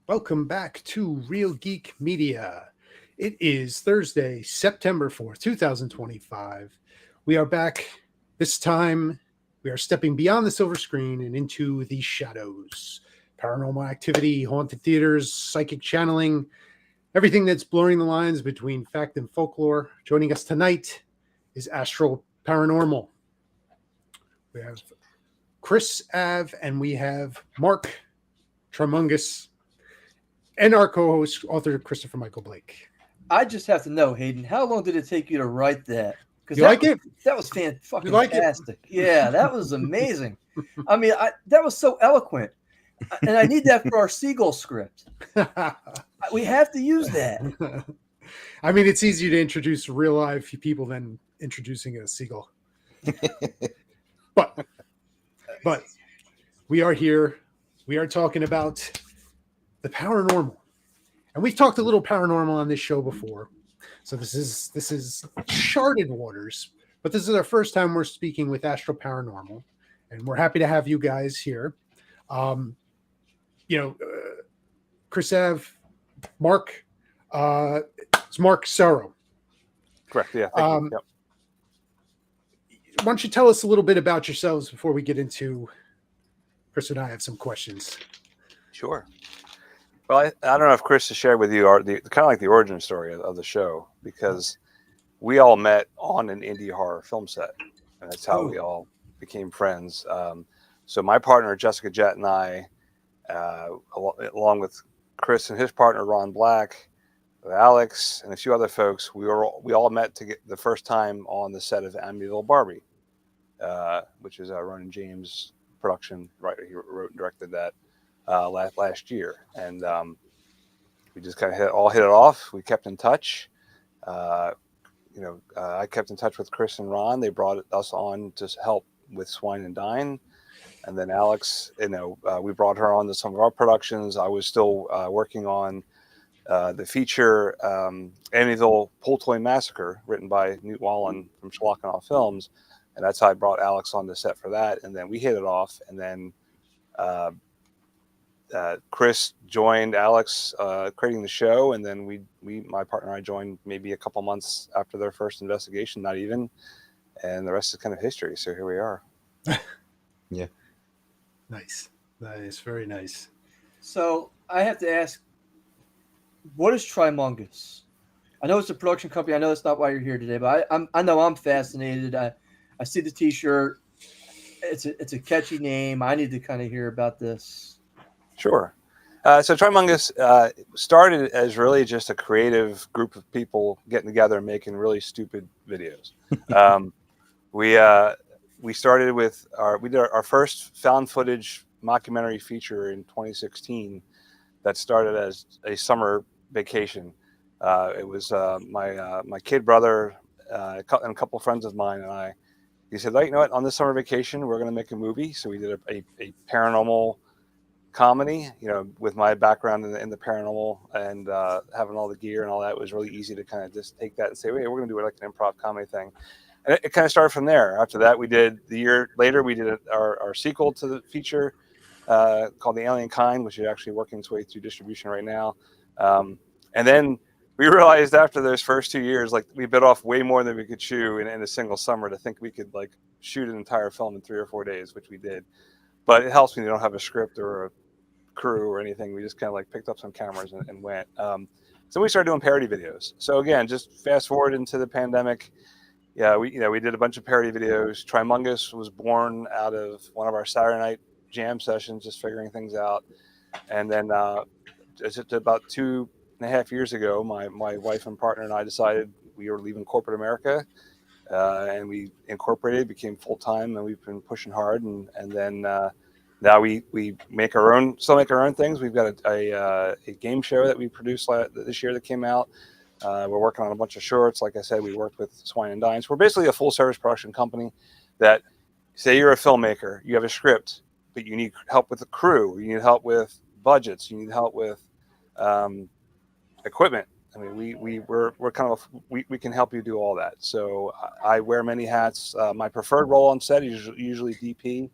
Welcome back to Real Geek Media. It is Thursday, September 4th, 2025. We are back. This time, we are stepping beyond the silver screen and into the shadows. Paranormal activity, haunted theaters, psychic channeling, everything that's blurring the lines between fact and folklore. Joining us tonight is Astral Paranormal. We have Chris Av and we have Mark Tremungus and our co-host, author Christopher Michael Blake. I just have to know, Hayden, how long did it take you to write that? You like it? That was fucking like it? fantastic. Yeah, that was amazing. I mean, that was so eloquent, and I need that for our seagull script. We have to use that. I mean, it's easier to introduce real live people than introducing a seagull. but we are here. We are talking about the paranormal, and we've talked a little paranormal on this show before, so this is charted waters, but this is our first time we're speaking with Astral Paranormal, and we're happy to have you guys here. Chris Av, Mark, it's Mark Sorrow. Correct. Yeah. Thank you. Yep. Why don't you tell us a little bit about yourselves before we get into Chris and I have some questions. Sure. Well, I don't know if Chris has shared with you the kind of like the origin story of the show, because we all met on an indie horror film set, and that's how we all became friends. So my partner Jessica Jett and I, along with Chris and his partner Ron Black, Alex, and a few other folks, we all met to get the first time on the set of Amityville Barbie, which is a Ronan James production. Right, he wrote and directed that last year, and we just kind of hit it off. We kept in touch. I kept in touch with Chris and Ron. They brought us on to help with Swine and Dine, and then Alex, we brought her on to some of our productions. I was still working on the feature Amityville Pool Toy Massacre, written by Newt Wallen from Schlockenoff Films, and that's how I brought Alex on the set for that. And then we hit it off, and then Chris joined Alex creating the show, and then my partner and I joined maybe a couple months after their first investigation, not even, and the rest is kind of history. So here we are. Yeah. Nice, very nice. So I have to ask, what is Trimungus? I know it's a production company. I know that's not why you're here today, but I know I'm fascinated. I see the T-shirt. It's a catchy name. I need to kind of hear about this. Sure. So Trimungus started as really just a creative group of people getting together and making really stupid videos. We started with we did our first found footage mockumentary feature in 2016 that started as a summer vacation. It was my kid brother and a couple of friends of mine and I. He said, you know what, on this summer vacation, we're going to make a movie. So we did a paranormal comedy, with my background in the paranormal and having all the gear and all that. It was really easy to kind of just take that and say, hey, we're going to do it like an improv comedy thing. And it kind of started from there. After that, the year later, we did our sequel to the feature called The Alien Kind, which is actually working its way through distribution right now. And then we realized after those first 2 years, we bit off way more than we could chew in a single summer to think we could shoot an entire film in 3 or 4 days, which we did. But it helps when you don't have a script or a crew or anything. We just kind of picked up some cameras and went. So we started doing parody videos. So again, just fast forward into the pandemic. Yeah, we did a bunch of parody videos. Trimungus was born out of one of our Saturday night jam sessions, just figuring things out. And then just about 2.5 years ago, my wife and partner and I decided we were leaving corporate America, and we incorporated, became full time, and we've been pushing hard. And then now we make our own things. We've got a game show that we produced this year that came out. We're working on a bunch of shorts. Like I said, we worked with Swine and Dine. So we're basically a full service production company that, say you're a filmmaker, you have a script, but you need help with the crew, you need help with budgets, you need help with equipment. I mean, we're kind of we can help you do all that. So I wear many hats. My preferred role on set is usually DP,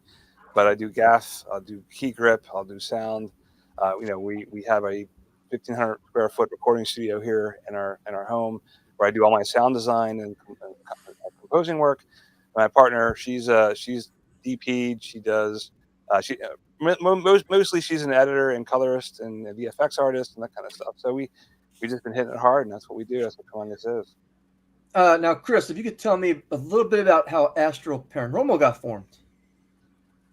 but I do gaff, I'll do key grip, I'll do sound. We have a 1,500 square foot recording studio here in our home, where I do all my sound design and composing work. My partner, she's DP'd. She does mostly she's an editor and colorist and a VFX artist and that kind of stuff. So we just been hitting it hard, and that's what we do. That's what Columbus is. Now, Chris, if you could tell me a little bit about how Astral Paranormal got formed.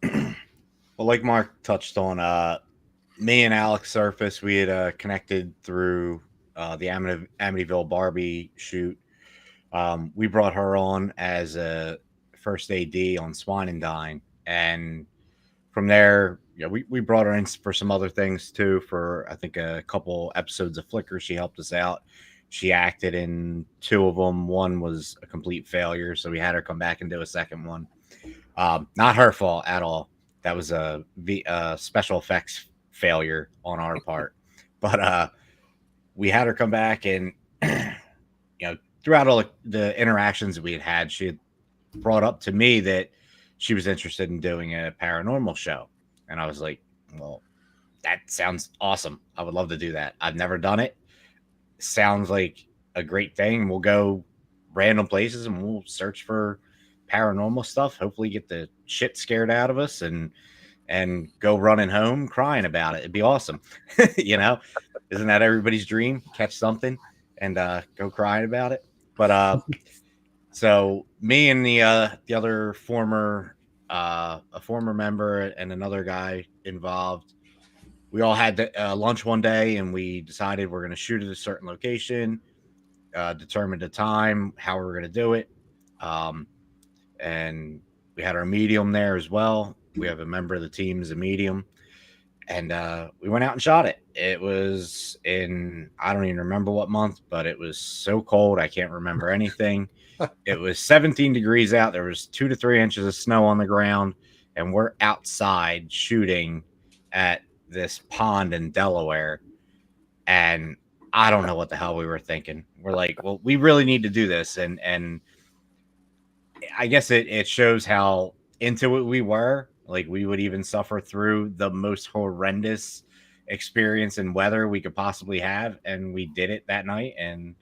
Well, like Mark touched on, me and Alex Surface, we had connected through the Amityville Barbie shoot. We brought her on as a first AD on Swine and Dine, and from there, we brought her in for some other things too. For I think a couple episodes of Flickr, she helped us out. She acted in 2 of them. One was a complete failure, so we had her come back and do a second one. Not her fault at all. That was a special effects failure on our part. But we had her come back, and throughout all the interactions that we had, she had brought up to me that she was interested in doing a paranormal show. And I was like, well, that sounds awesome. I would love to do that. I've never done it. Sounds like a great thing. We'll go random places and we'll search for paranormal stuff. Hopefully get the shit scared out of us and go running home crying about it. It'd be awesome. Isn't that everybody's dream? Catch something and go crying about it. But so me and the other former a former member and another guy involved, we all had lunch one day, and we decided we're going to shoot at a certain location, determined a time, how we were going to do it. And we had our medium there as well. We have a member of the team as a medium, and we went out and shot it. It was in, I don't even remember what month, but it was so cold I can't remember anything. It was 17 degrees out. There was 2 to 3 inches of snow on the ground, and we're outside shooting at this pond in Delaware. And I don't know what the hell we were thinking. We're like, well, we really need to do this. And I guess it shows how into it we were. Like, we would even suffer through the most horrendous experience in weather we could possibly have. And we did it that night. And,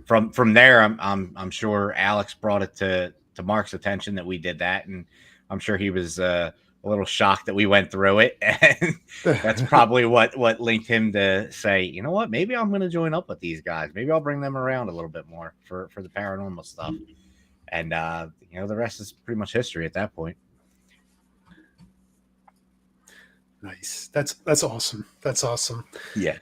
from there, I'm sure Alex brought it to Mark's attention that we did that. And I'm sure he was, a little shocked that we went through it, and that's probably what linked him to say, you know what, maybe I'm going to join up with these guys. Maybe I'll bring them around a little bit more for the paranormal stuff. And the rest is pretty much history at that point. Nice. That's awesome. That's awesome. Yeah.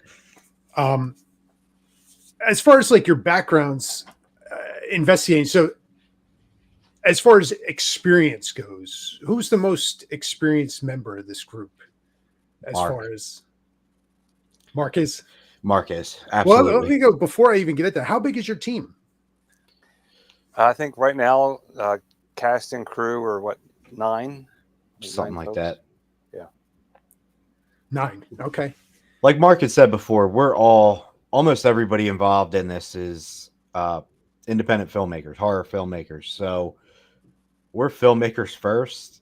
As far as like your backgrounds investigating, so as far as experience goes, who's the most experienced member of this group? As far as Marcus? Absolutely. Well, let me go before I even get at that. How big is your team? I think right now, cast and crew are what, 9? Something 9 like folks? that. Yeah. 9. Okay. Like Mark had said before, almost everybody involved in this is independent filmmakers, horror filmmakers. So we're filmmakers first.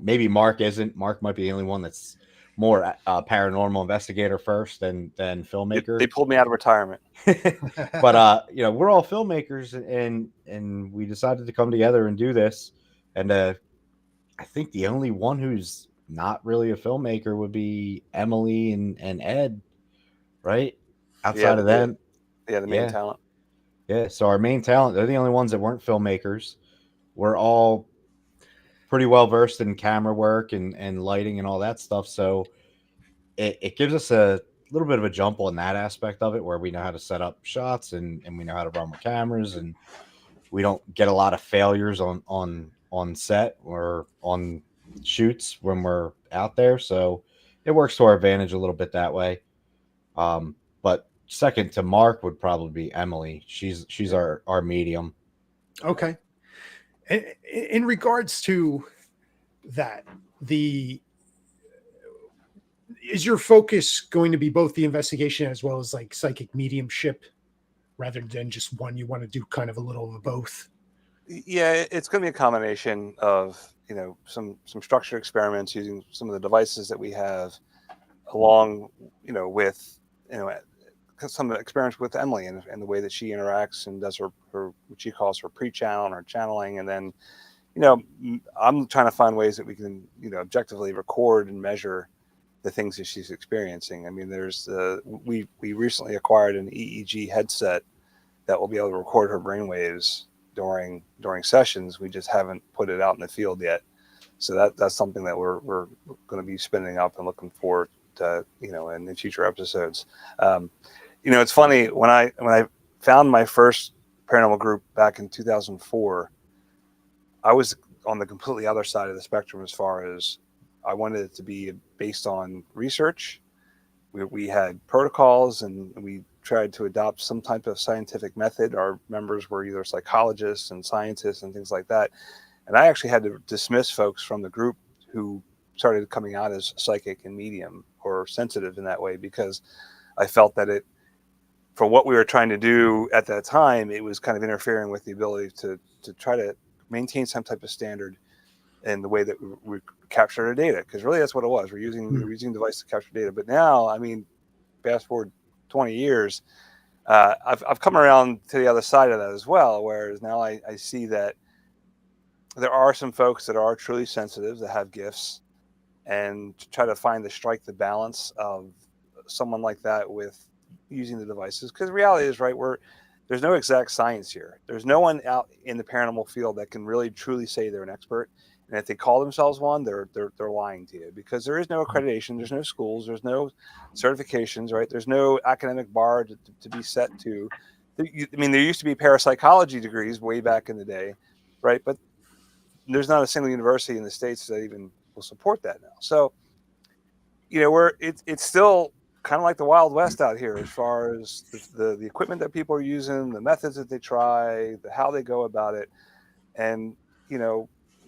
Maybe Mark isn't. Mark might be the only one that's more paranormal investigator first than filmmaker. They pulled me out of retirement. But we're all filmmakers, and we decided to come together and do this. And I think the only one who's not really a filmmaker would be Emily and Ed, right? Outside of them. Yeah, the main talent. Yeah, so our main talent, they're the only ones that weren't filmmakers. We're all pretty well versed in camera work and lighting and all that stuff. So it gives us a little bit of a jump on that aspect of it, where we know how to set up shots and we know how to run with cameras, and we don't get a lot of failures on set or on shoots when we're out there. So it works to our advantage a little bit that way. But second to Mark would probably be Emily. She's our medium. Okay. In regards to that, is your focus going to be both the investigation as well as like psychic mediumship, rather than just one? You want to do kind of a little of both? Yeah, it's going to be a combination of some structured experiments using some of the devices that we have, along with some experiments with Emily and the way that she interacts and does her what she calls her pre-channel and her channeling, and then I'm trying to find ways that we can objectively record and measure the things that she's experiencing. I mean, there's we recently acquired an EEG headset that will be able to record her brainwaves during sessions. We just haven't put it out in the field yet, so that's something that we're going to be spinning up and looking forward to in the future episodes. It's funny, when I found my first paranormal group back in 2004, I was on the completely other side of the spectrum as far as I wanted it to be based on research. We had protocols and we tried to adopt some type of scientific method. Our members were either psychologists and scientists and things like that. And I actually had to dismiss folks from the group who started coming out as psychic and medium or sensitive in that way, because I felt that for what we were trying to do at that time, it was kind of interfering with the ability to try to maintain some type of standard in the way that we capture our data. Because really that's what it was. We're using device to capture data. But now, I mean, fast forward 20 years, I've come around to the other side of that as well, whereas now I see that there are some folks that are truly sensitive, that have gifts, and to try to strike the balance of someone like that with using the devices. Because the reality is, right, there's no exact science here. There's no one out in the paranormal field that can really truly say they're an expert. And if they call themselves one, they're lying to you, because there is no accreditation, there's no schools, there's no certifications, right? There's no academic bar to be set to. I mean, there used to be parapsychology degrees way back in the day, right? But there's not a single university in the States that even will support that now. So, it's still kind of like the Wild West out here as far as the equipment that people are using, the methods that they try, how they go about it. And,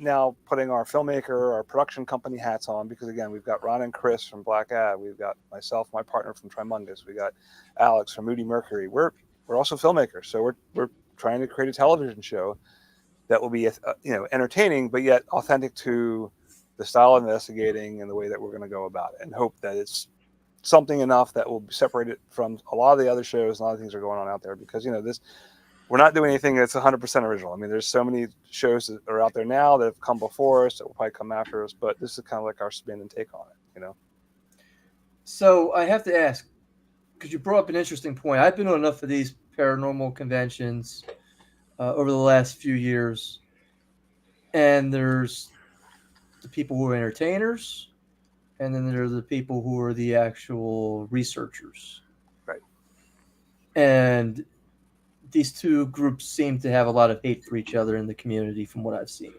now putting our filmmaker, our production company hats on, because again, we've got Ron and Chris from Black Ad, we've got myself, my partner from Trimungus, we got Alex from Moody Mercury. We're also filmmakers, so we're trying to create a television show that will be entertaining, but yet authentic to the style of investigating and the way that we're going to go about it, and hope that it's something enough that will separate it from a lot of the other shows and a lot of things that are going on out there. Because we're not doing anything that's 100% original. I mean, there's so many shows that are out there now that have come before us, that will probably come after us, but this is kind of like our spin and take on it. So I have to ask, because you brought up an interesting point. I've been on enough of these paranormal conventions over the last few years, and there's the people who are entertainers, and then there are the people who are the actual researchers. Right. And these two groups seem to have a lot of hate for each other in the community, from what I've seen.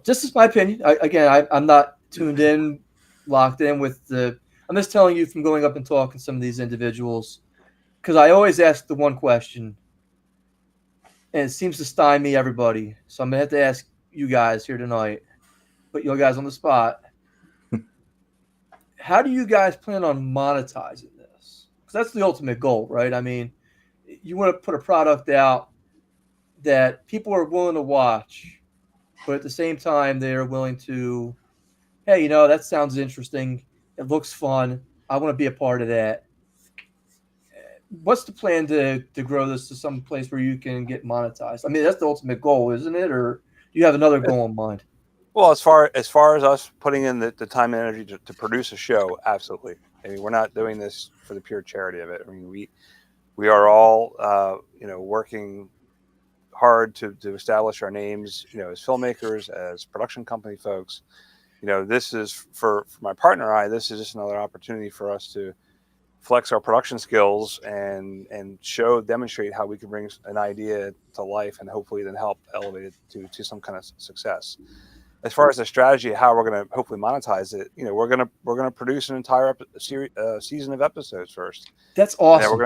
Just as my opinion. I'm not tuned in, locked in with I'm just telling you from going up and talking to some of these individuals, because I always ask the one question, and it seems to stymie everybody. So I'm going to have to ask you guys here tonight, put you guys on the spot. How do you guys plan on monetizing this? Because that's the ultimate goal, right? I mean, you want to put a product out that people are willing to watch, but at the same time, they're willing to, hey, that sounds interesting. It looks fun. I want to be a part of that. What's the plan to grow this to some place where you can get monetized? I mean, that's the ultimate goal, isn't it? Or do you have another goal in mind? Well, as far as us putting in the time and energy to produce a show, absolutely. I mean, we're not doing this for the pure charity of it. I mean, we are all working hard to establish our names, as filmmakers, as production company folks. This is for my partner and I. This is just another opportunity for us to flex our production skills and demonstrate how we can bring an idea to life, and hopefully then help elevate it to some kind of success. As far as the strategy, how we're going to hopefully monetize it, we're going to produce an entire season of episodes first. That's awesome.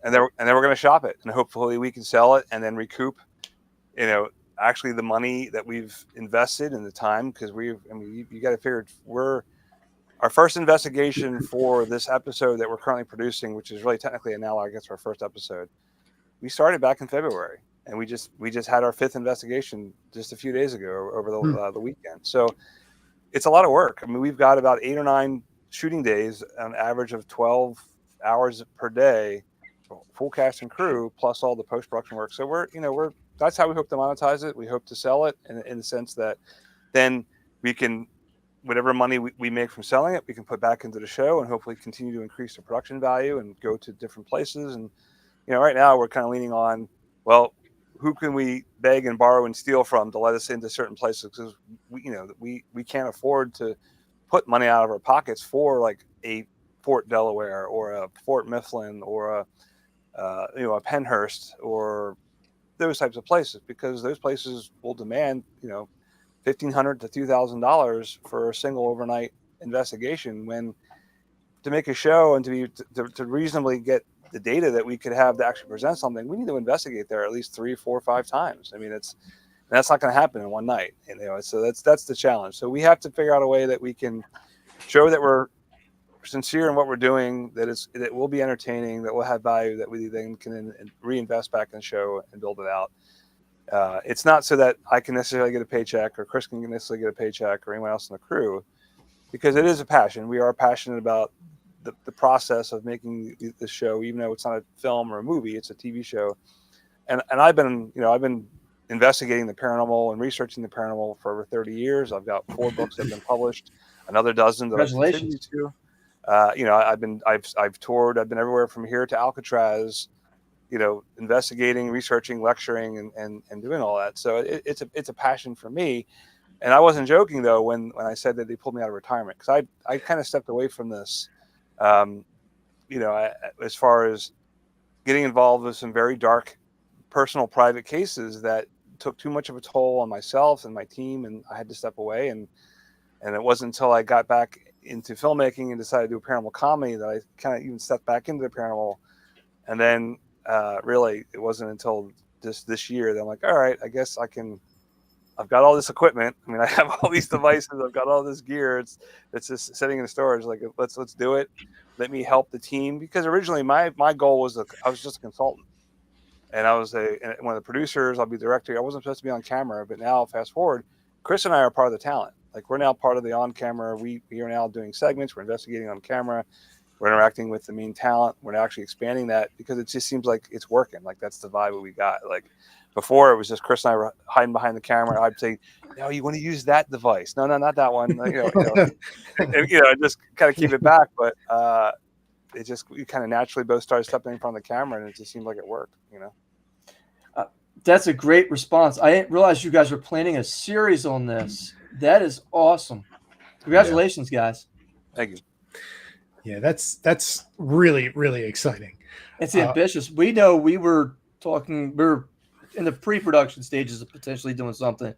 And then we're going to shop it, and hopefully we can sell it and then recoup, actually the money that we've invested and the time, because you got to figure our first investigation for this episode that we're currently producing, which is really technically now, I guess, our first episode. We started back in February, and we just had our 5th investigation just a few days ago over the weekend. So it's a lot of work. I mean, we've got about 8 or 9 shooting days, an average of 12 hours per day, full cast and crew, plus all the post-production work. So that's how we hope to monetize it. We hope to sell it in the sense that then we can, whatever money we make from selling it, we can put back into the show and hopefully continue to increase the production value and go to different places. And, right now we're kind of leaning on, well, who can we beg and borrow and steal from to let us into certain places? Because we can't afford to put money out of our pockets for like a Fort Delaware or a Fort Mifflin or a Pennhurst or those types of places, because those places will demand $1,500 to $2,000 for a single overnight investigation. When to make a show and to reasonably get the data that we could have to actually present something, we need to investigate there at least 3, 4, 5 times. I mean, that's not going to happen in one night. So that's the challenge. So we have to figure out a way that we can show that we're sincere in what we're doing, that it will be entertaining, that will have value, that we then can reinvest back in the show and build it out. It's not so that I can necessarily get a paycheck or Chris can necessarily get a paycheck or anyone else in the crew, because it is a passion. We are passionate about the process of making the show, even though it's not a film or a movie, it's a TV show. And I've been investigating the paranormal and researching the paranormal for over 30 years. I've got 4 books that have been published, another dozen that I continue to. I've toured. I've been everywhere from here to Alcatraz, investigating, researching, lecturing, and doing all that. So it's a passion for me. And I wasn't joking though when I said that they pulled me out of retirement, because I kind of stepped away from this, as far as getting involved with some very dark, personal, private cases that took too much of a toll on myself and my team, and I had to step away. And it wasn't until I got back into filmmaking and decided to do a paranormal comedy that I kind of even stepped back into the paranormal. And then really, it wasn't until this year that I'm like, all right, I guess I've got all this equipment. I mean, I have all these devices. I've got all this gear. It's just sitting in storage. Like, let's do it. Let me help the team, because originally my goal was I was just a consultant, and I was one of the producers. I'll be director. I wasn't supposed to be on camera, but now fast forward, Chris and I are part of the talent. Like, we're now part of the on camera. We are now doing segments. We're investigating on camera. We're interacting with the main talent. We're now actually expanding that, because it just seems like it's working. Like, that's the vibe that we got. Like, before, it was just Chris and I were hiding behind the camera. I'd say, "No, you want to use that device? No, not that one." And, just kind of keep it back. But we kind of naturally both started stepping in front of the camera, and it just seemed like it worked. That's a great response. I didn't realize you guys were planning a series on this. That is awesome. Congratulations, guys. Thank you. Yeah, that's really, really exciting. It's ambitious. We know we were in the pre-production stages of potentially doing something,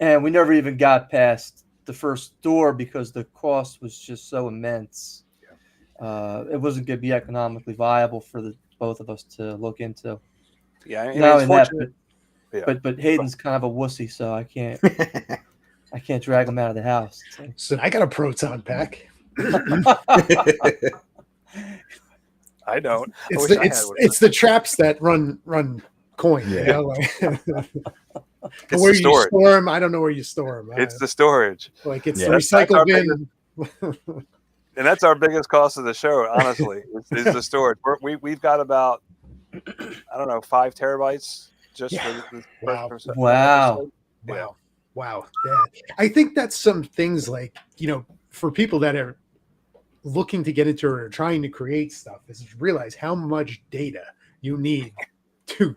and we never even got past the first door because the cost was just so immense. It wasn't going to be economically viable for the both of us to look into. Yeah, it's fortunate. But Hayden's kind of a wussy, so I can't drag him out of the house. So I got a proton pack. I don't. It's the traps that run coin. Yeah. Where you store them, I don't know where you store them. It's the storage. Like, it's the recycle bin. And that's our biggest cost of the show, honestly, is the storage. We've got about, 5 terabytes just for the first episode. Wow. Wow. Yeah. I think that's some things like, for people that are looking to get into or trying to create stuff, is realize how much data you need to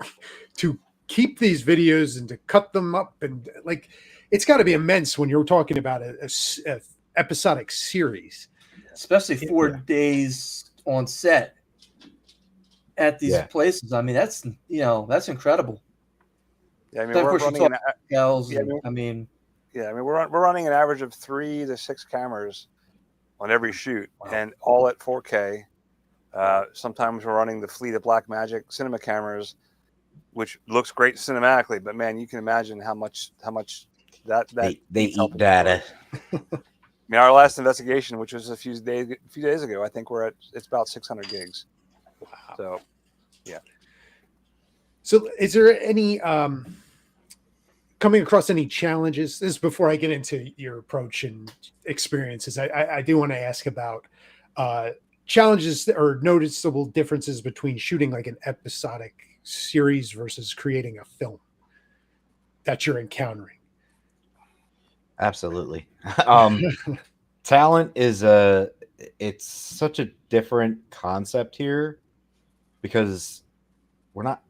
keep these videos and to cut them up. And like, it's got to be immense when you're talking about a episodic series. Especially 4 days on set at these places. I mean, that's incredible. Yeah, I mean, we're running an average of 3 to 6 cameras on every shoot, and all at 4K. Sometimes we're running the fleet of Blackmagic cinema cameras, which looks great cinematically, but man, you can imagine how much that they eat data. I mean, our last investigation, which was a few days ago, I think it's about 600 gigs. Wow. So, yeah. So, is there any coming across any challenges? This is before I get into your approach and experiences. I do want to ask about uh, challenges or noticeable differences between shooting like an episodic series versus creating a film that you're encountering. Absolutely. um Talent is a it's such a different concept here because we're not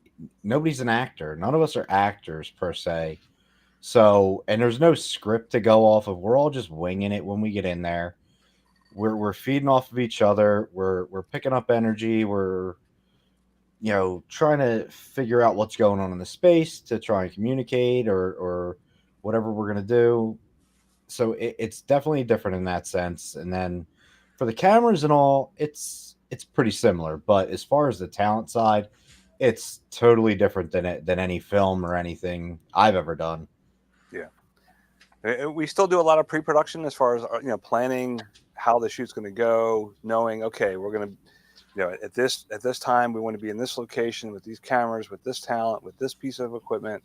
nobody's an actor. None of us are actors per se. So, and there's no script to go off of. We're all just winging it when we get in there. We're feeding off of each other. We're picking up energy. We're trying to figure out what's going on in the space to try and communicate or whatever we're gonna do. So it's definitely different in that sense. And then for the cameras and all, it's pretty similar. But as far as the talent side, it's totally different than any film or anything I've ever done. Yeah. We still do a lot of pre-production as far as planning how the shoot's going to go, knowing okay, we're going to at this time we want to be in this location with these cameras, with this talent, with this piece of equipment,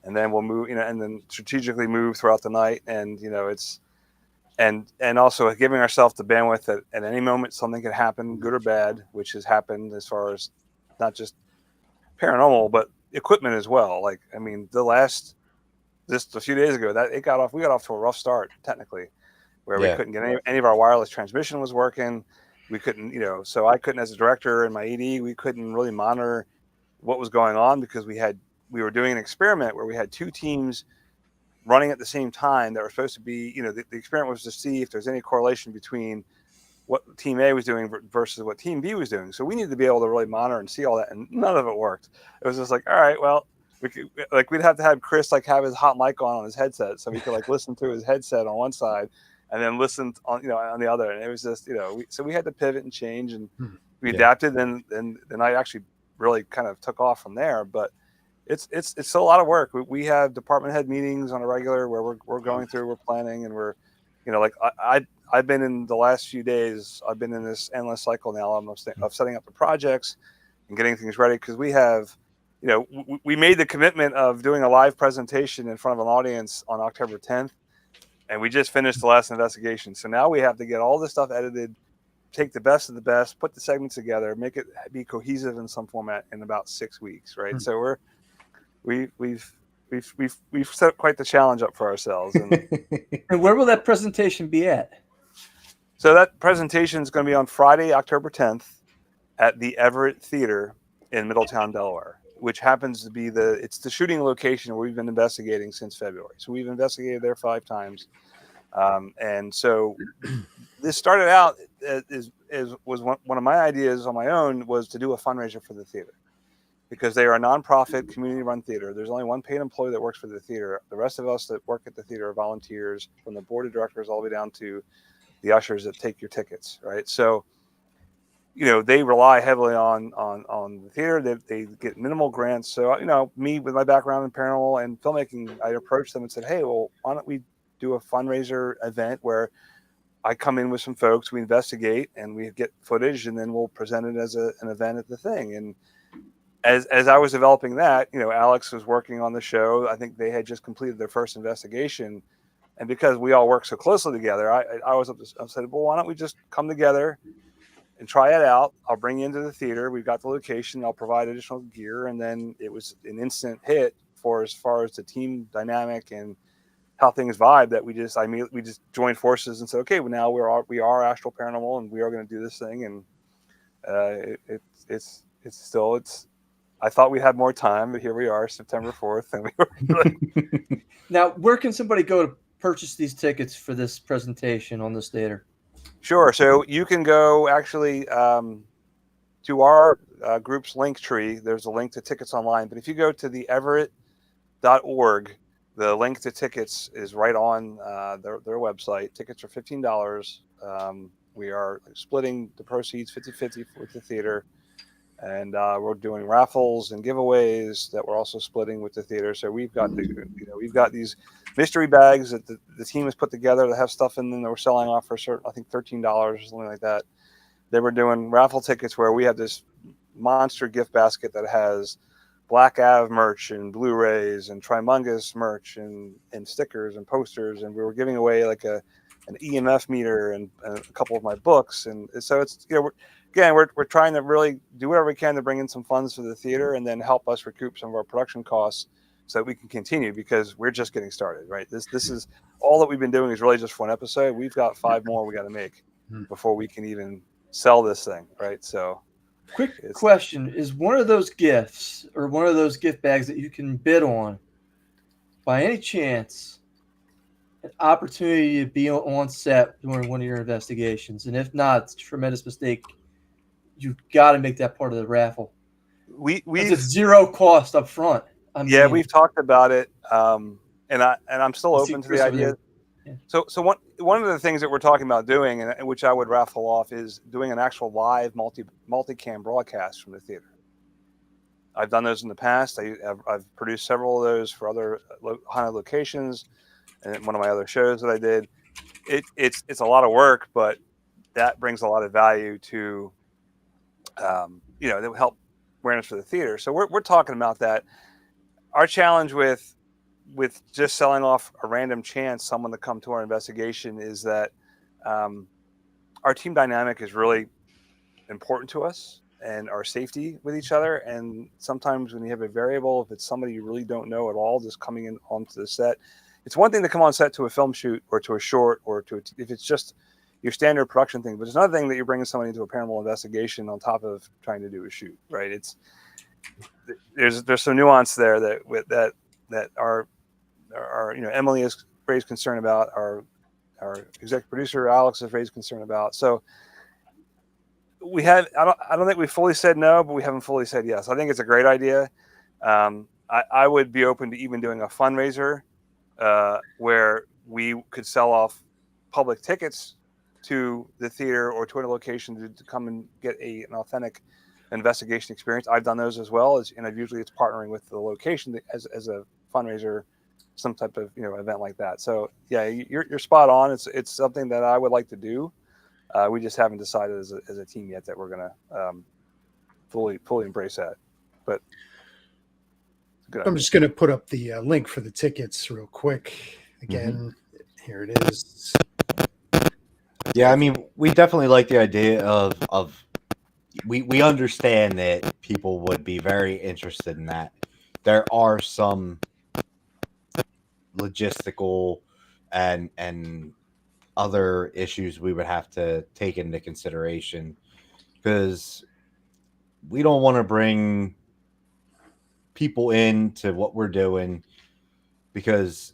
and then we'll move and then strategically move throughout the night. And it's and also giving ourselves the bandwidth that at any moment something could happen, good or bad, which has happened as far as not just paranormal but equipment as well. Like I mean, just a few days ago that we got off to a rough start technically, where we Yeah. couldn't get any of our wireless transmission was working. We couldn't, so I couldn't, as a director and my AD, we couldn't really monitor what was going on because we were doing an experiment where we had two teams running at the same time that were supposed to be, the experiment was to see if there's any correlation between what team A was doing versus what team B was doing. So we needed to be able to really monitor and see all that, and none of it worked. It was just like, all right, well, we'd have to have Chris have his hot mic on his headset so he could listen through his headset on one side and then listen on the other. And it was just so we had to pivot and change, and we adapted. And I actually really kind of took off from there. But it's still a lot of work. We have department head meetings on a regular where we're going through, we're planning, and we're I've been in the last few days. I've been in this endless cycle now of setting up the projects and getting things ready because we have. We made the commitment of doing a live presentation in front of an audience on October 10th, and we just finished the last investigation. So now we have to get all this stuff edited, take the best of the best, put the segments together, make it be cohesive in some format in about 6 weeks, right? So we've set quite the challenge up for ourselves. And where will that presentation be at? So that presentation is going to be on Friday, October 10th at the Everett Theater in Middletown, Delaware, which happens to be it's the shooting location where we've been investigating since February. So we've investigated there 5 times. And so this started out was one of my ideas on my own was to do a fundraiser for the theater because they are a nonprofit community-run theater. There's only one paid employee that works for the theater. The rest of us that work at the theater are volunteers, from the board of directors all the way down to the ushers that take your tickets, right? So, they rely heavily on the theater. They get minimal grants. So, me with my background in paranormal and filmmaking, I approached them and said, hey, well, why don't we do a fundraiser event where I come in with some folks, we investigate, and we get footage, and then we'll present it as an event at the thing. And as I was developing that, Alex was working on the show. I think they had just completed their first investigation. And because we all work so closely together, I said, well, why don't we just come together and try it out? I'll bring you into the theater. We've got the location. I'll provide additional gear. And then it was an instant hit as far as the team dynamic and how things vibe that we just joined forces and said, okay, well, now we are Astral Paranormal and we are going to do this thing. And I thought we had more time, but here we are, September 4th. And we were Now, where can somebody go to purchase these tickets for this presentation on this theater? Sure. So you can go actually to our group's link tree. There's a link to tickets online. But if you go to the Everett.org, the link to tickets is right on their website. Tickets are $15. We are splitting the proceeds 50-50 with the theater. And we're doing raffles and giveaways that we're also splitting with the theater. So we've got these mystery bags that the team has put together that have stuff in them that we're selling off for I think $13 or something like that. Then we're doing raffle tickets where we have this monster gift basket that has Black Ave merch and Blu-rays and Trimungus merch and stickers and posters, and we were giving away like an EMF meter and a couple of my books, and so it's we're trying to really do whatever we can to bring in some funds for the theater and then help us recoup some of our production costs so that we can continue, because we're just getting started, right? This is all that we've been doing is really just for one episode. We've got 5 more we got to make before we can even sell this thing, right? So quick question, is one of those gifts or one of those gift bags that you can bid on by any chance an opportunity to be on set during one of your investigations? And if not, it's a tremendous mistake. You've got to make that part of the raffle. It's zero cost up front. We've talked about it, and I'm still open to the idea. Yeah. So one of the things that we're talking about doing, and which I would raffle off, is doing an actual live multicam broadcast from the theater. I've done those in the past. I've produced several of those for other haunted locations, and one of my other shows that I did. It's a lot of work, but that brings a lot of value to, that will help awareness for the theater. So we're talking about that. Our challenge with just selling off a random chance someone to come to our investigation is that our team dynamic is really important to us, and our safety with each other. And sometimes when you have a variable, if it's somebody you really don't know at all just coming in onto the set, it's one thing to come on set to a film shoot or to a short or if it's just your standard production thing, but it's another thing that you're bringing somebody into a paranormal investigation on top of trying to do a shoot, right? There's some nuance there that our Emily has raised concern about, our executive producer Alex has raised concern about. So I don't think we fully said no, but we haven't fully said yes. I think it's a great idea. I would be open to even doing a fundraiser where we could sell off public tickets to the theater or to a location to come and get an authentic investigation experience. I've done those as well, and usually it's partnering with the location as a fundraiser, some type of event like that. So yeah, you're spot on. It's something that I would like to do. We just haven't decided as a team yet that we're gonna fully embrace that. But I'm just gonna put up the link for the tickets real quick. Again, here it is. Yeah, I mean, we definitely like the idea of we understand that people would be very interested in that. There are some logistical and other issues we would have to take into consideration, because we don't want to bring people into what we're doing, because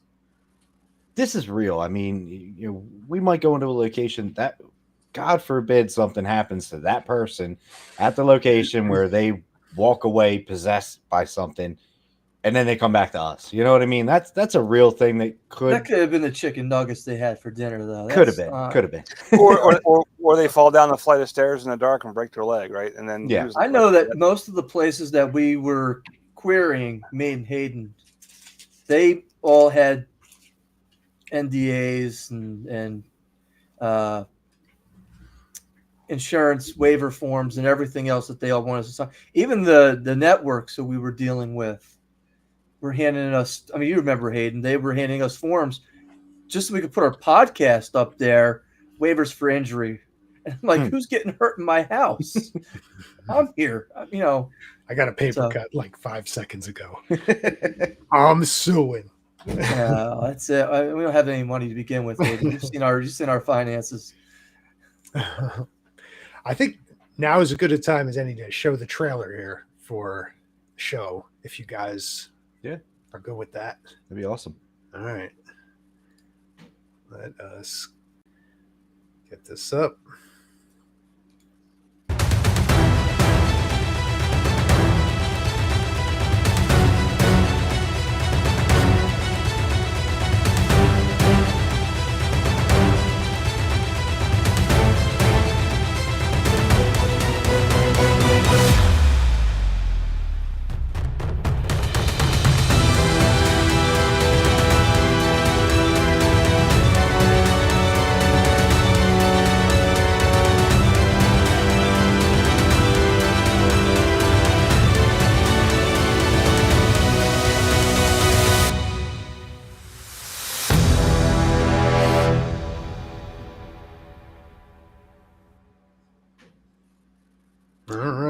this is real. I mean, we might go into a location that, God forbid, something happens to that person at the location where they walk away possessed by something, and then they come back to us. You know what I mean? That's a real thing that could have been the chicken nuggets they had for dinner, though. Could have been. or they fall down the flight of stairs in the dark and break their leg, right? And then I know that most of the places that we were querying, Maine, Hayden, they all had NDAs and insurance waiver forms and everything else that they all wanted to sign. Even the networks that we were dealing with were handing us, I mean, you remember, Hayden, they were handing us forms just so we could put our podcast up there, waivers for injury. And I'm like, who's getting hurt in my house? I'm here. I got a paper cut like 5 seconds ago. I'm suing. That's it. We don't have any money to begin with. You've seen our finances. I think now is as good a time as any to show the trailer here for the show, if you guys are good with that. That'd be awesome. All right. Let us get this up.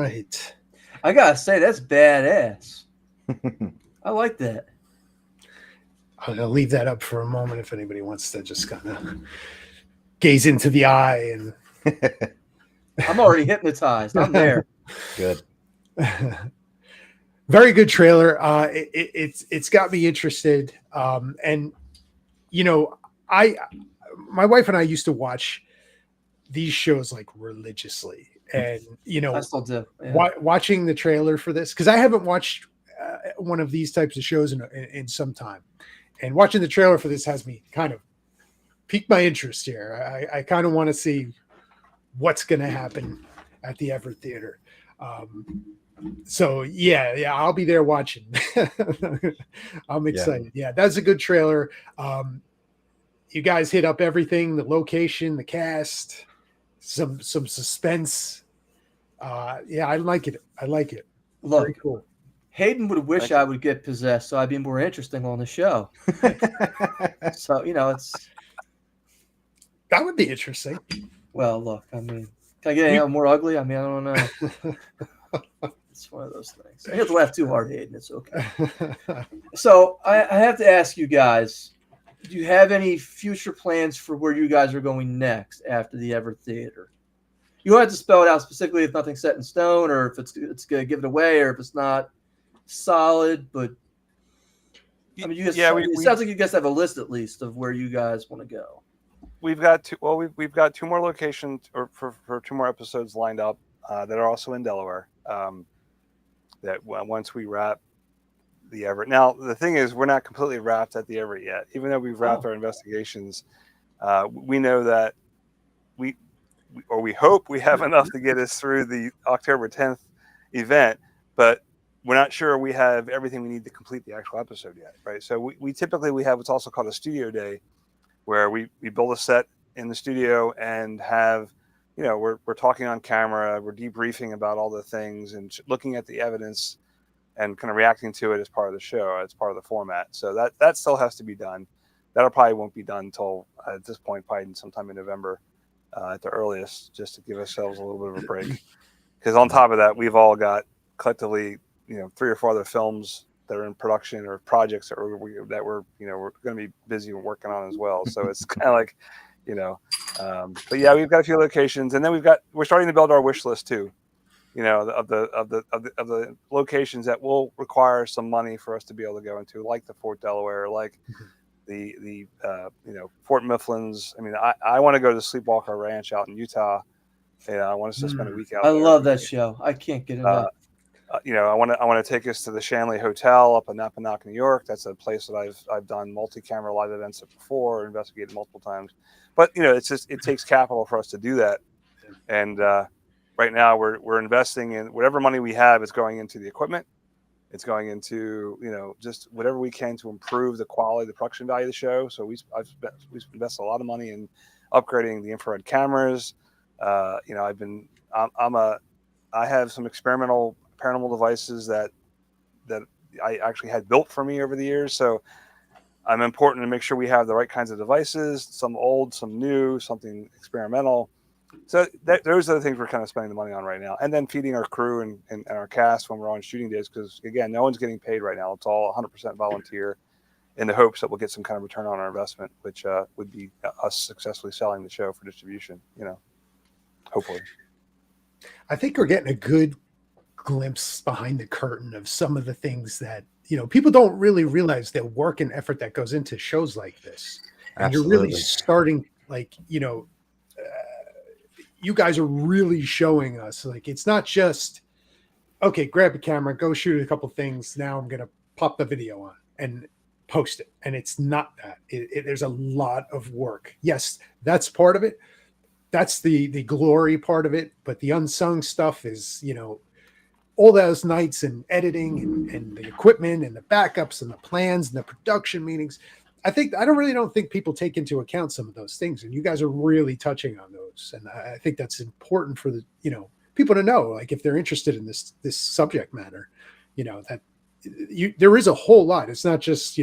right. I gotta say, that's badass. I like that. I'll leave that up for a moment if anybody wants to just kind of gaze into the eye and. I'm already hypnotized. I'm there. Good. Very good trailer. It's got me interested. And you know, my wife and I used to watch these shows like religiously, and you I know, still do. Yeah. watching the trailer for this because I haven't watched one of these types of shows in some time, and watching the trailer for this has me kind of piqued my interest here. I kind of want to see what's going to happen at the Everett Theater. So yeah, I'll be there watching. I'm excited. Yeah, that's a good trailer. You guys hit up everything, the location, the cast, some suspense. Yeah, I like it. Look, Very cool. Hayden would wish I would get possessed, so I'd be more interesting on the show. So it's that would be interesting. well. Look, I mean, can I get anything more ugly? I mean, I don't know. It's one of those things. I have to laugh too hard, Hayden. It's okay. So I have to ask you guys: do you have any future plans for where you guys are going next after the Everett Theater? You don't have to spell it out specifically if nothing's set in stone, or if it's going to give it away, or if it's not solid. But I mean, you guys. It sounds like you guys have a list at least of where you guys want to go. We've got two. Well, we've got two more locations, or for two more episodes lined up that are also in Delaware. That once we wrap the Everett. Now the thing is, we're not completely wrapped at the Everett yet. Even though we've wrapped our investigations, we know that we hope we have enough to get us through the October 10th event, but we're not sure we have everything we need to complete the actual episode yet, right? So we typically have what's also called a studio day, where we build a set in the studio and have, we're talking on camera, we're debriefing about all the things and looking at the evidence and kind of reacting to it as part of the show, as part of the format. So that still has to be done. That'll probably won't be done until at this point, probably sometime in November at the earliest, just to give ourselves a little bit of a break. Because on top of that, we've all got collectively, 3 or 4 other films that are in production or projects that we're going to be busy working on as well. So it's kind of like, but yeah, we've got a few locations, and then we're starting to build our wish list too. Of the locations that will require some money for us to be able to go into, like the Fort Delaware, like the Fort Mifflin's. I mean, I want to go to Sleepwalker Ranch out in Utah. I want us to spend a week out there. I love that show. I can't get enough. I want to take us to the Shanley Hotel up in Napanock, New York. That's a place that I've done multi-camera live events at before, investigated multiple times. But it takes capital for us to do that. And right now we're investing in whatever money we have is going into the equipment. It's going into just whatever we can to improve the quality, the production value of the show. So we've invested a lot of money in upgrading the infrared cameras. I have some experimental paranormal devices that I actually had built for me over the years. So I'm important to make sure we have the right kinds of devices, some old, some new, something experimental. So those are the things we're kind of spending the money on right now. And then feeding our crew and our cast when we're on shooting days. Because again, no one's getting paid right now. It's all 100% volunteer in the hopes that we'll get some kind of return on our investment, which would be us successfully selling the show for distribution, hopefully. I think we're getting a good glimpse behind the curtain of some of the things that people don't really realize the work and effort that goes into shows like this. And Absolutely. You're really starting, you guys are really showing us, it's not just, okay, grab a camera, go shoot a couple things. Now I'm going to pop the video on and post it. And it's not that. There's a lot of work. Yes, that's part of it. That's the glory part of it. But the unsung stuff is, all those nights and editing and the equipment and the backups and the plans and the production meetings. I don't think people take into account some of those things, and you guys are really touching on those. And I think that's important for the, people to know, if they're interested in this subject matter, that there is a whole lot. It's not just,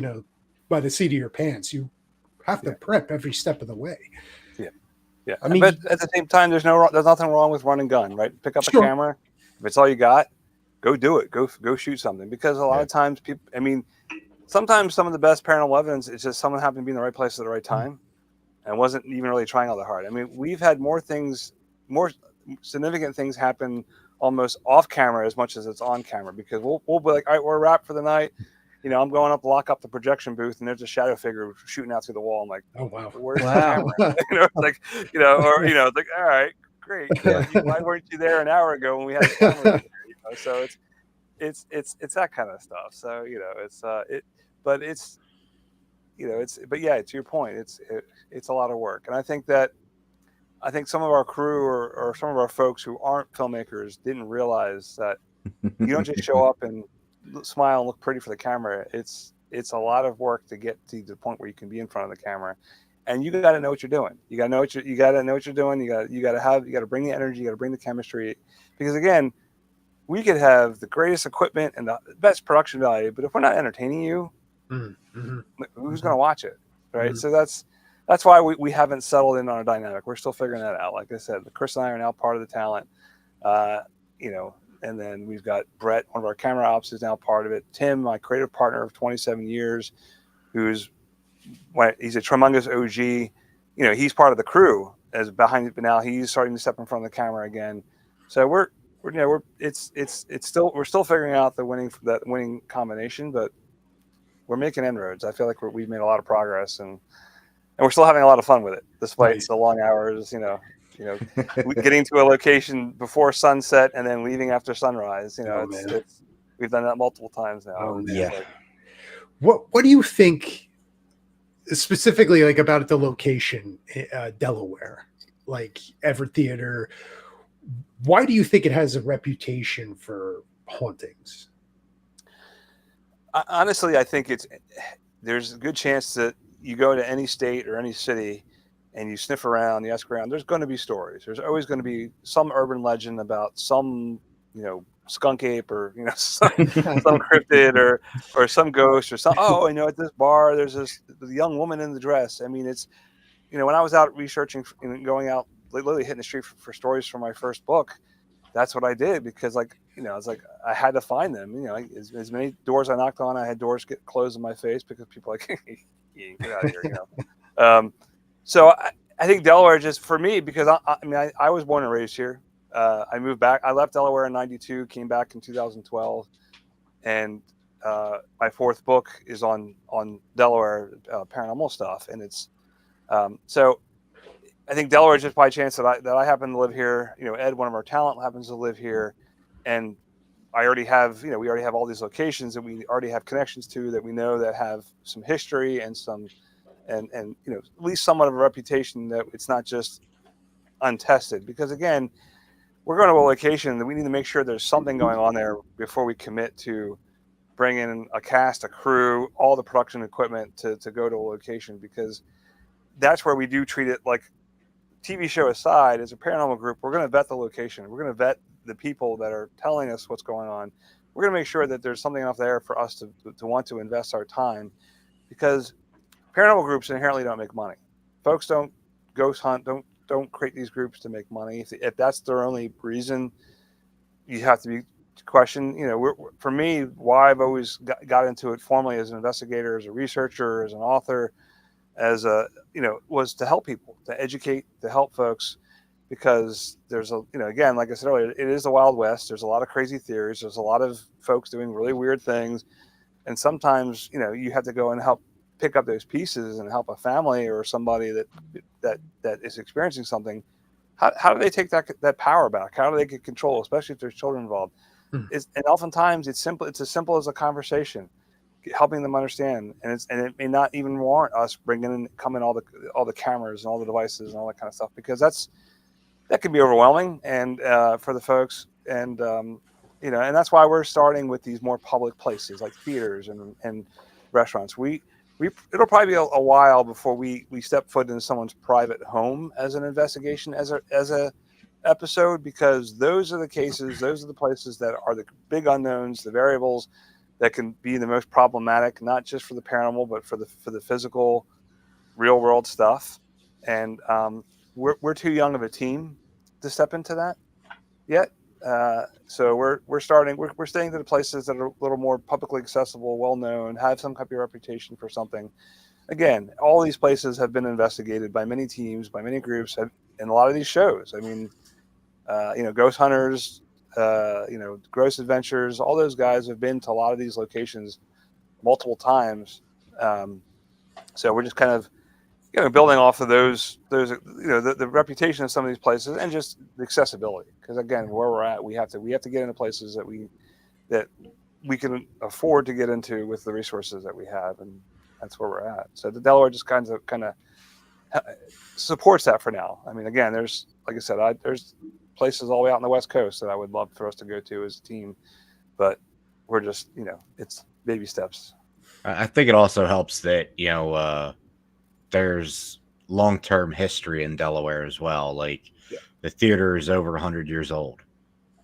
by the seat of your pants. You have to prep every step of the way. Yeah. I mean, but at the same time, there's nothing wrong with run and gun, right? Pick up a camera If it's all you got, go do it. Go shoot something. Because a lot of times people, I mean, sometimes some of the best paranormal evidence is just someone happened to be in the right place at the right time and wasn't even really trying all that hard. I mean, we've had more significant things happen almost off camera as much as it's on camera, because we'll be like, all right, we're wrapped for the night. You know, I'm going up to lock up the projection booth, and there's a shadow figure shooting out through the wall. I'm like, Oh wow. where's the Wow. camera? You know, it's like, you know, or, you know, it's like, all right, great. Why weren't you there an hour ago when we had a camera there? You know, so it's that kind of stuff. So, you know, but it's, you know, but yeah, to your point, it's a lot of work. And I think some of our crew or some of our folks who aren't filmmakers didn't realize that you don't just show up and smile and look pretty for the camera. It's a lot of work to get to the point where you can be in front of the camera, and you got to know what you're doing. You got to know what you're doing. You got to bring the energy. You got to bring the chemistry, because again, we could have the greatest equipment and the best production value, but if we're not entertaining you, who's going to watch it, right? So that's why we haven't settled in on a dynamic. We're still figuring that out. Like I said, Chris and I are now part of the talent, you know, and then we've got Brett, one of our camera ops, is now part of it. Tim, my creative partner of 27 years, he's a tremendous OG. You know, he's part of the crew as behind it, but now he's starting to step in front of the camera again. So we're still figuring out the winning combination, but we're making inroads. I feel like we've made a lot of progress, and we're still having a lot of fun with it, despite the long hours. You know, getting to a location before sunset and then leaving after sunrise. You know, we've done that multiple times now. Oh, yeah. What do you think specifically, like, about the location, Delaware, like Everett Theater? Why do you think it has a reputation for hauntings? Honestly, I think there's a good chance that you go to any state or any city and you sniff around, you ask around, there's going to be stories. There's always going to be some urban legend about some, you know, skunk ape, or, you know, some cryptid or some ghost or some, oh, you know, at this bar, there's this young woman in the dress. I mean, it's, you know, when I was out researching and going out, literally hitting the street for stories for my first book, that's what I did, because, like, you know, it's like I had to find them. You know, as many doors I knocked on, I had doors get closed in my face because people are like, get out of here, you know. So I think Delaware, just for me, because I was born and raised here. I moved back. I left Delaware in '92, came back in 2012, and my fourth book is on Delaware paranormal stuff, and it's so. I think Delaware, just by chance that I happen to live here. You know, Ed, one of our talent, happens to live here, and we already have all these locations that we already have connections to, that we know that have some history and some, and you know, at least somewhat of a reputation, that it's not just untested. Because again, we're going to a location that we need to make sure there's something going on there before we commit to bring in a cast, a crew, all the production equipment to go to a location, because that's where we do treat it like, TV show aside, as a paranormal group, we're going to vet the location. We're going to vet the people that are telling us what's going on. We're going to make sure that there's something enough there for us to want to invest our time, because paranormal groups inherently don't make money. Folks don't ghost hunt, don't create these groups to make money. If that's their only reason, you have to be questioned. You know, for me, why I've always got into it formally as an investigator, as a researcher, as an author, as a, you know, was to help people, to educate, to help folks, because there's a, you know, again, like I said earlier, it is the Wild West. There's a lot of crazy theories. There's a lot of folks doing really weird things. And sometimes, you know, you have to go and help pick up those pieces and help a family or somebody that is experiencing something. How do they take that power back? How do they get control, especially if there's children involved? And oftentimes it's as simple as a conversation, helping them understand, and it may not even warrant us coming all the cameras and all the devices and all that kind of stuff, because that can be overwhelming and for the folks, and you know, and that's why we're starting with these more public places like theaters and restaurants. It'll probably be a while before we step foot into someone's private home as an investigation, as a episode, because those are the cases, those are the places that are the big unknowns, the variables that can be the most problematic, not just for the paranormal, but for the physical, real world stuff. And we're too young of a team to step into that yet. So we're staying to the places that are a little more publicly accessible, well known, have some type of reputation for something. Again, all these places have been investigated by many teams, by many groups, in a lot of these shows. I mean, Ghost Hunters, Gross Adventures, all those guys have been to a lot of these locations multiple times. So we're just kind of building off of those the reputation of some of these places and just the accessibility, because again, where we're at, we have to get into places that we can afford to get into with the resources that we have, and that's where we're at. So the Delaware just kind of supports that for now. I mean, again, there's, like I said, there's places all the way out on the West Coast that I would love for us to go to as a team, but we're just it's baby steps. I think it also helps that there's long-term history in Delaware as well. Like the theater is over 100 years old.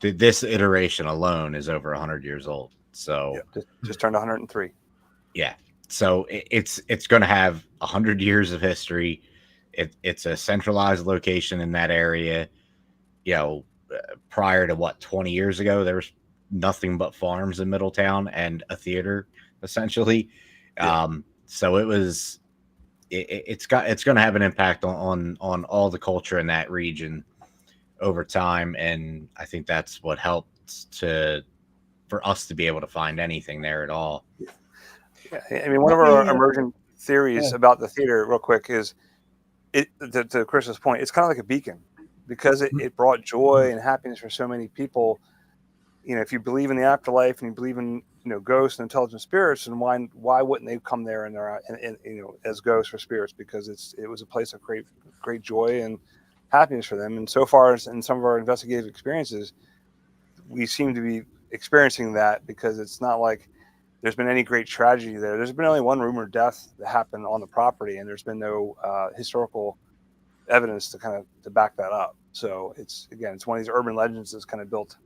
This iteration alone is over 100 years old. So just turned 103. Yeah. So it's going to have 100 years of history. It's a centralized location in that area. Prior to 20 years ago, there was nothing but farms in Middletown and a theater, essentially. So it was. It's going to have an impact on all the culture in that region over time, and I think that's what helped for us to be able to find anything there at all. I mean, one of our emergent theories about the theater, real quick, is to Chris's point, it's kind of like a beacon, because it brought joy and happiness for so many people. If you believe in the afterlife and you believe in ghosts and intelligent spirits, and why wouldn't they come there and as ghosts or spirits? Because it was a place of great joy and happiness for them. And so far, in some of our investigative experiences, we seem to be experiencing that, because it's not like there's been any great tragedy there. There's been only one rumored death that happened on the property, and there's been no historical evidence to back that up. So it's one of these urban legends that's kind of built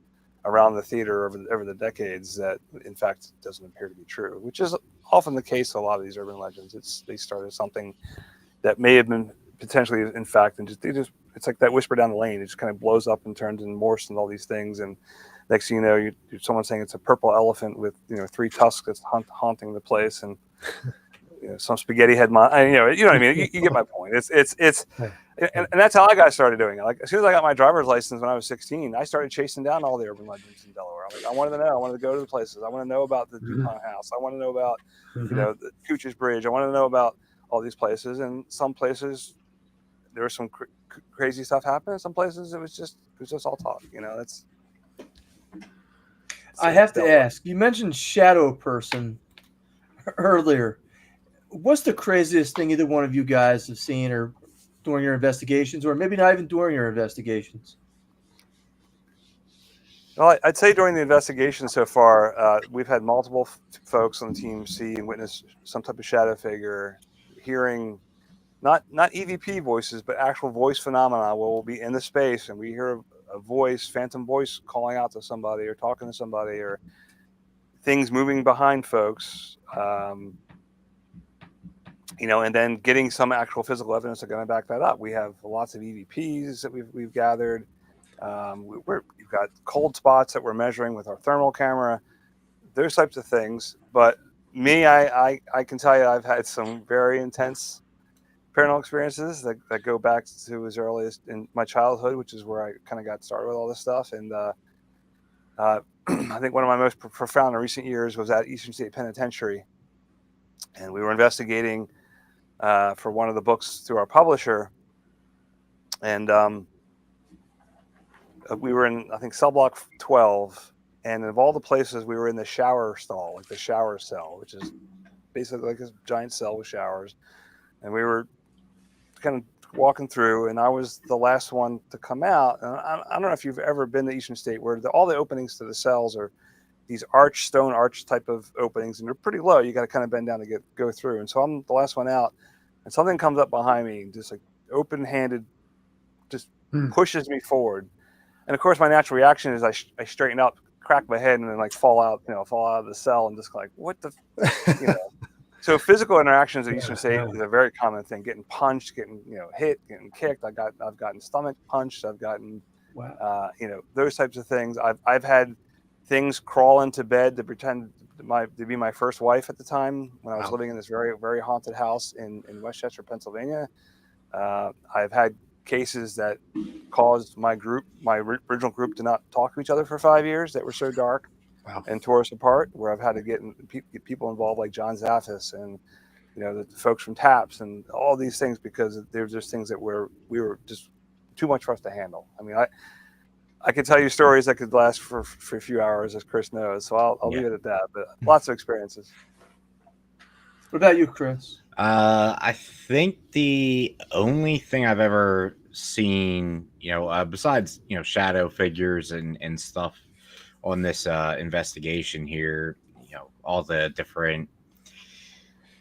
around the theater over the decades that, in fact, doesn't appear to be true, which is often the case with a lot of these urban legends. They started something that may have been potentially, in fact, and it's like that whisper down the lane. It just kind of blows up and turns and morphs and all these things, and next thing you know, someone's saying it's a purple elephant with 3 tusks that's haunting the place, and some spaghetti head. You know what I mean? You get my point. And that's how I got started doing it. Like, as soon as I got my driver's license when I was 16, I started chasing down all the urban legends in Delaware. I wanted to know. I wanted to go to the places. I want to know about the DuPont House. I want to know about the Cooch's Bridge. I want to know about all these places. And some places there was some crazy stuff happening. Some places it was just all talk. That's. I have to ask. You mentioned shadow person earlier. What's the craziest thing either one of you guys have seen, or during your investigations, or maybe not even during your investigations? Well, I'd say during the investigation so far, we've had multiple folks on the team see and witness some type of shadow figure, hearing not EVP voices, but actual voice phenomena where we'll be in the space and we hear a voice, phantom voice, calling out to somebody or talking to somebody, or things moving behind folks. And then getting some actual physical evidence that's going to back that up. We have lots of EVPs that we've gathered. We've got cold spots that we're measuring with our thermal camera, those types of things. But me, I can tell you, I've had some very intense paranormal experiences that go back to as early as in my childhood, which is where I kind of got started with all this stuff. And I think one of my most profound in recent years was at Eastern State Penitentiary, and we were investigating for one of the books through our publisher, and we were in, I think, cell block 12, and of all the places, we were in the shower stall, like the shower cell, which is basically like a giant cell with showers, and we were kind of walking through, and I was the last one to come out. And I don't know if you've ever been to Eastern State, where all the openings to the cells are these stone arch type of openings, and they're pretty low. You got to kind of bend down to go through. And so I'm the last one out, and something comes up behind me, just like open-handed, just pushes me forward. And of course, my natural reaction is I straighten up, crack my head, and then fall out of the cell, and just like, what the, So physical interactions at Eastern State is a very common thing. Getting punched, getting hit, getting kicked. I've gotten stomach punched. I've gotten Wow. Those types of things. I've had things crawl into bed to pretend to be my first wife at the time when I was Wow. living in this very, very haunted house in Westchester, Pennsylvania. I've had cases that caused my original group, to not talk to each other for 5 years that were so dark Wow. and tore us apart, where I've had to get people involved like John Zaffis and the folks from TAPS and all these things, because there's just things that we were just too much for us to handle. I mean, I could tell you stories that could last for a few hours, as Chris knows. So I'll leave it at that. But lots of experiences. What about you, Chris? I think the only thing I've ever seen, besides shadow figures and stuff on this investigation here, all the different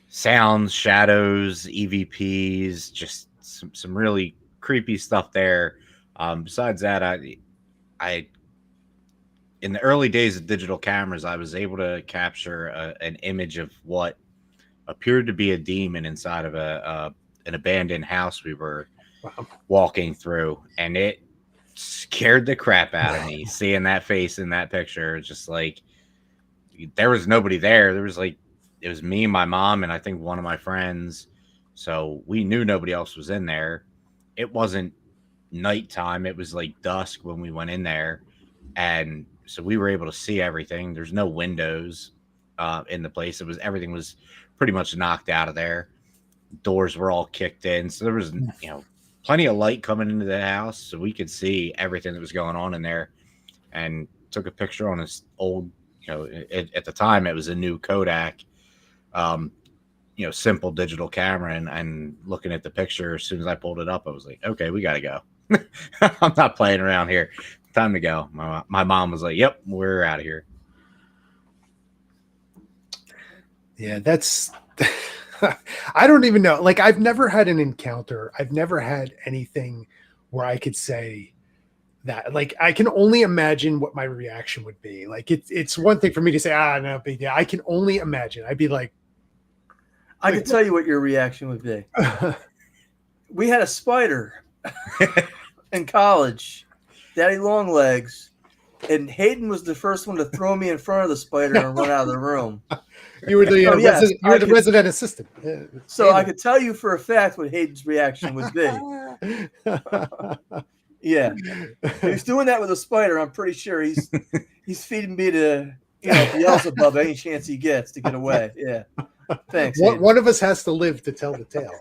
sounds, shadows, EVPs, just some really creepy stuff there. Besides that, I in the early days of digital cameras, I was able to capture an image of what appeared to be a demon inside of an abandoned house we were walking through, and it scared the crap out of me. Seeing that face in that picture, just like there was nobody there. It was me, my mom, and I think one of my friends. So we knew nobody else was in there. It wasn't nighttime. It was like dusk when we went in there. And so we were able to see everything. There's no windows in the place. Everything was pretty much knocked out of there. Doors were all kicked in. So there was, plenty of light coming into the house. So we could see everything that was going on in there, and took a picture on this old, at the time it was a new Kodak, simple digital camera. And looking at the picture, as soon as I pulled it up, I was like, okay, we got to go. I'm not playing around here. Time to go. My mom was like, yep, we're out of here. Yeah, that's I don't even know. Like, I've never had an encounter. I've never had anything where I could say that. Like, I can only imagine what my reaction would be. Like, it's one thing for me to say, no, but yeah, I can only imagine. I'd be like, I can tell you what your reaction would be. We had a spider in college, Daddy Longlegs, and Hayden was the first one to throw me in front of the spider and run out of the room. You were the resident assistant. So I could tell you for a fact what Hayden's reaction would be. Yeah, he's doing that with a spider. I'm pretty sure he's feeding me to Beelzebub any chance he gets to get away. Yeah, thanks. One of us has to live to tell the tale.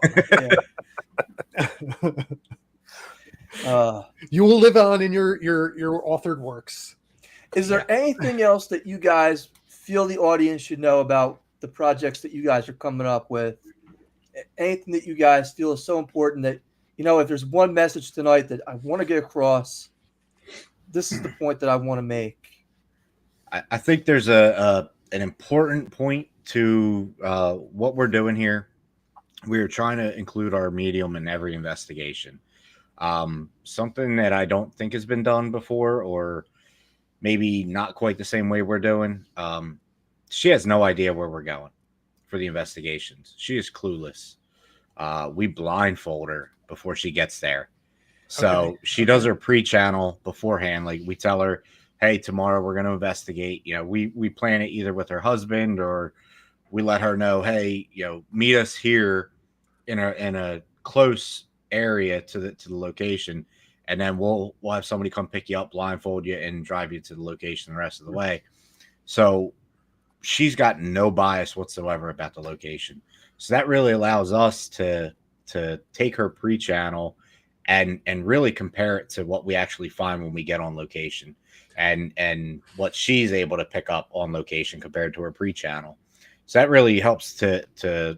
You will live on in your authored works. Is there anything else that you guys feel the audience should know about the projects that you guys are coming up with? Anything that you guys feel is so important that, if there's one message tonight that I want to get across, this is the point that I want to make? I think there's an important point to what we're doing here. We're trying to include our medium in every investigation. Something that I don't think has been done before, or maybe not quite the same way we're doing. She has no idea where we're going for the investigations. She is clueless. We blindfold her before she gets there. So she does her pre-channel beforehand. Like, we tell her, hey, tomorrow we're going to investigate. We plan it either with her husband, or we let her know, hey, meet us here in a close area to the location, and then we'll have somebody come pick you up, blindfold you, and drive you to the location the rest of the way. So she's got no bias whatsoever about the location. So that really allows us to take her pre-channel and really compare it to what we actually find when we get on location, and what she's able to pick up on location compared to her pre-channel. So that really helps to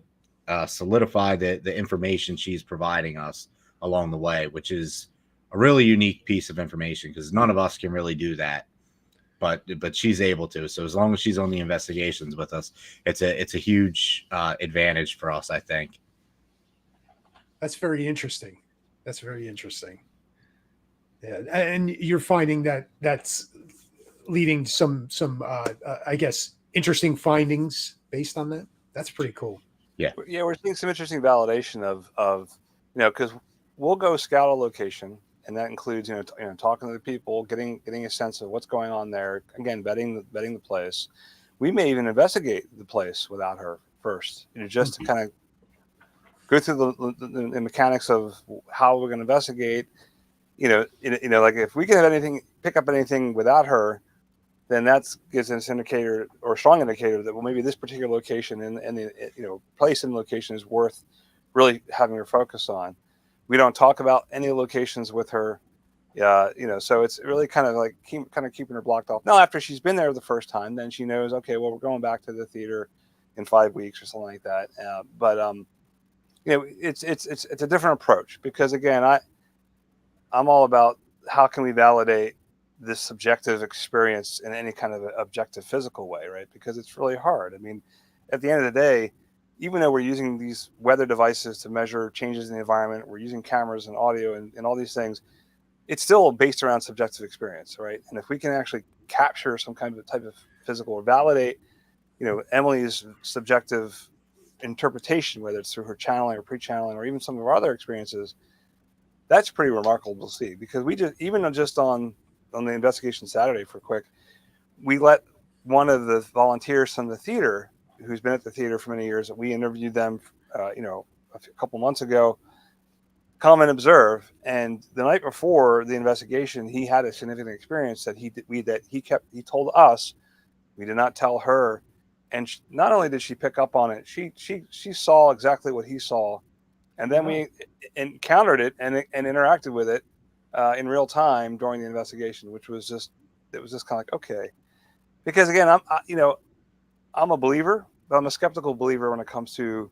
solidify the information she's providing us along the way, which is a really unique piece of information, because none of us can really do that, but she's able to. So as long as she's on the investigations with us, it's a huge advantage for us, I think. That's very interesting. Yeah, and you're finding that that's leading to some I guess interesting findings based on that. That's pretty cool. Yeah, we're seeing some interesting validation of because we'll go scout a location, and that includes talking to the people, getting a sense of what's going on there. Again, vetting the place. We may even investigate the place without her first, just to kind of go through the mechanics of how we're going to investigate. Like if we can have pick up anything without her, then that gives us an indicator or a strong indicator that, well, maybe this particular location and the place and location is worth really having her focus on. We don't talk about any locations with her. So it's really kind of like keeping her blocked off. Now, after she's been there the first time, then she knows, okay, well, we're going back to the theater in 5 weeks or something like that. It's a different approach, because again, I'm all about how can we validate this subjective experience in any kind of objective physical way, right? Because it's really hard. I mean, at the end of the day, even though we're using these weather devices to measure changes in the environment, we're using cameras and audio and all these things, it's still based around subjective experience, right? And if we can actually capture some kind of type of physical or validate, Emily's subjective interpretation, whether it's through her channeling or pre-channeling or even some of our other experiences, that's pretty remarkable to see. Because we just on the investigation Saturday for quick, we let one of the volunteers from the theater, who's been at the theater for many years, we interviewed them, a couple months ago, come and observe. And the night before the investigation, he had a significant experience that he told us. We did not tell her, and not only did she pick up on it, she saw exactly what he saw, and then we encountered it and interacted with it in real time during the investigation, which was just kind of like, okay, because again, I'm a believer, but I'm a skeptical believer when it comes to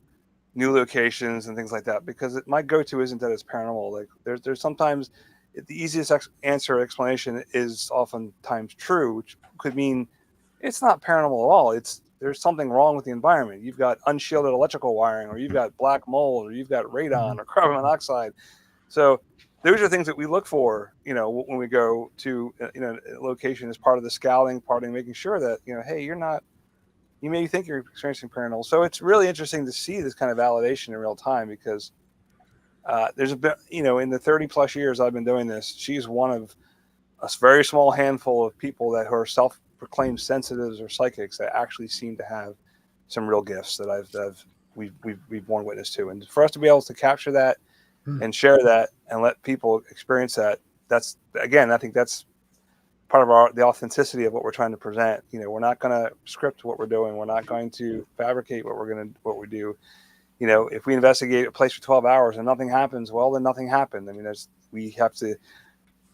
new locations and things like that, because my go-to isn't that it's paranormal. Like there's sometimes the easiest explanation is oftentimes true, which could mean it's not paranormal at all. There's something wrong with the environment. You've got unshielded electrical wiring, or you've got black mold, or you've got radon or carbon monoxide. So those are things that we look for, when we go to a location as part of the scouting, part of making sure that, hey, you may think you're experiencing paranormal. So it's really interesting to see this kind of validation in real time, because there's a bit, in the 30 plus years I've been doing this, she's one of a very small handful of people who are self-proclaimed sensitives or psychics that actually seem to have some real gifts that we've borne witness to. And for us to be able to capture that and share that and let people experience that, that's, again, I think that's part of the authenticity of what we're trying to present. We're not going to script what we're doing. We're not going to fabricate what we do. If we investigate a place for 12 hours and nothing happens, well, then nothing happened. I mean, we have to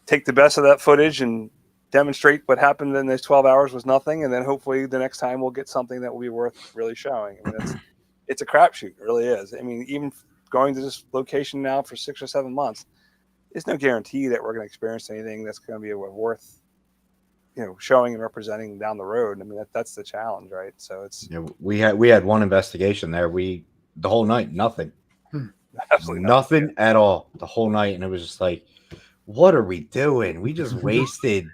take the best of that footage and demonstrate what happened in those 12 hours was nothing. And then hopefully the next time we'll get something that will be worth really showing. I mean, it's a crapshoot. It really is. I mean, even going to this location now for 6 or 7 months, there's no guarantee that we're going to experience anything that's going to be worth, showing and representing down the road. I mean, that's the challenge, right? So it's we had one investigation there. The whole night, nothing, absolutely nothing at all the whole night, and it was just like, what are we doing? We just wasted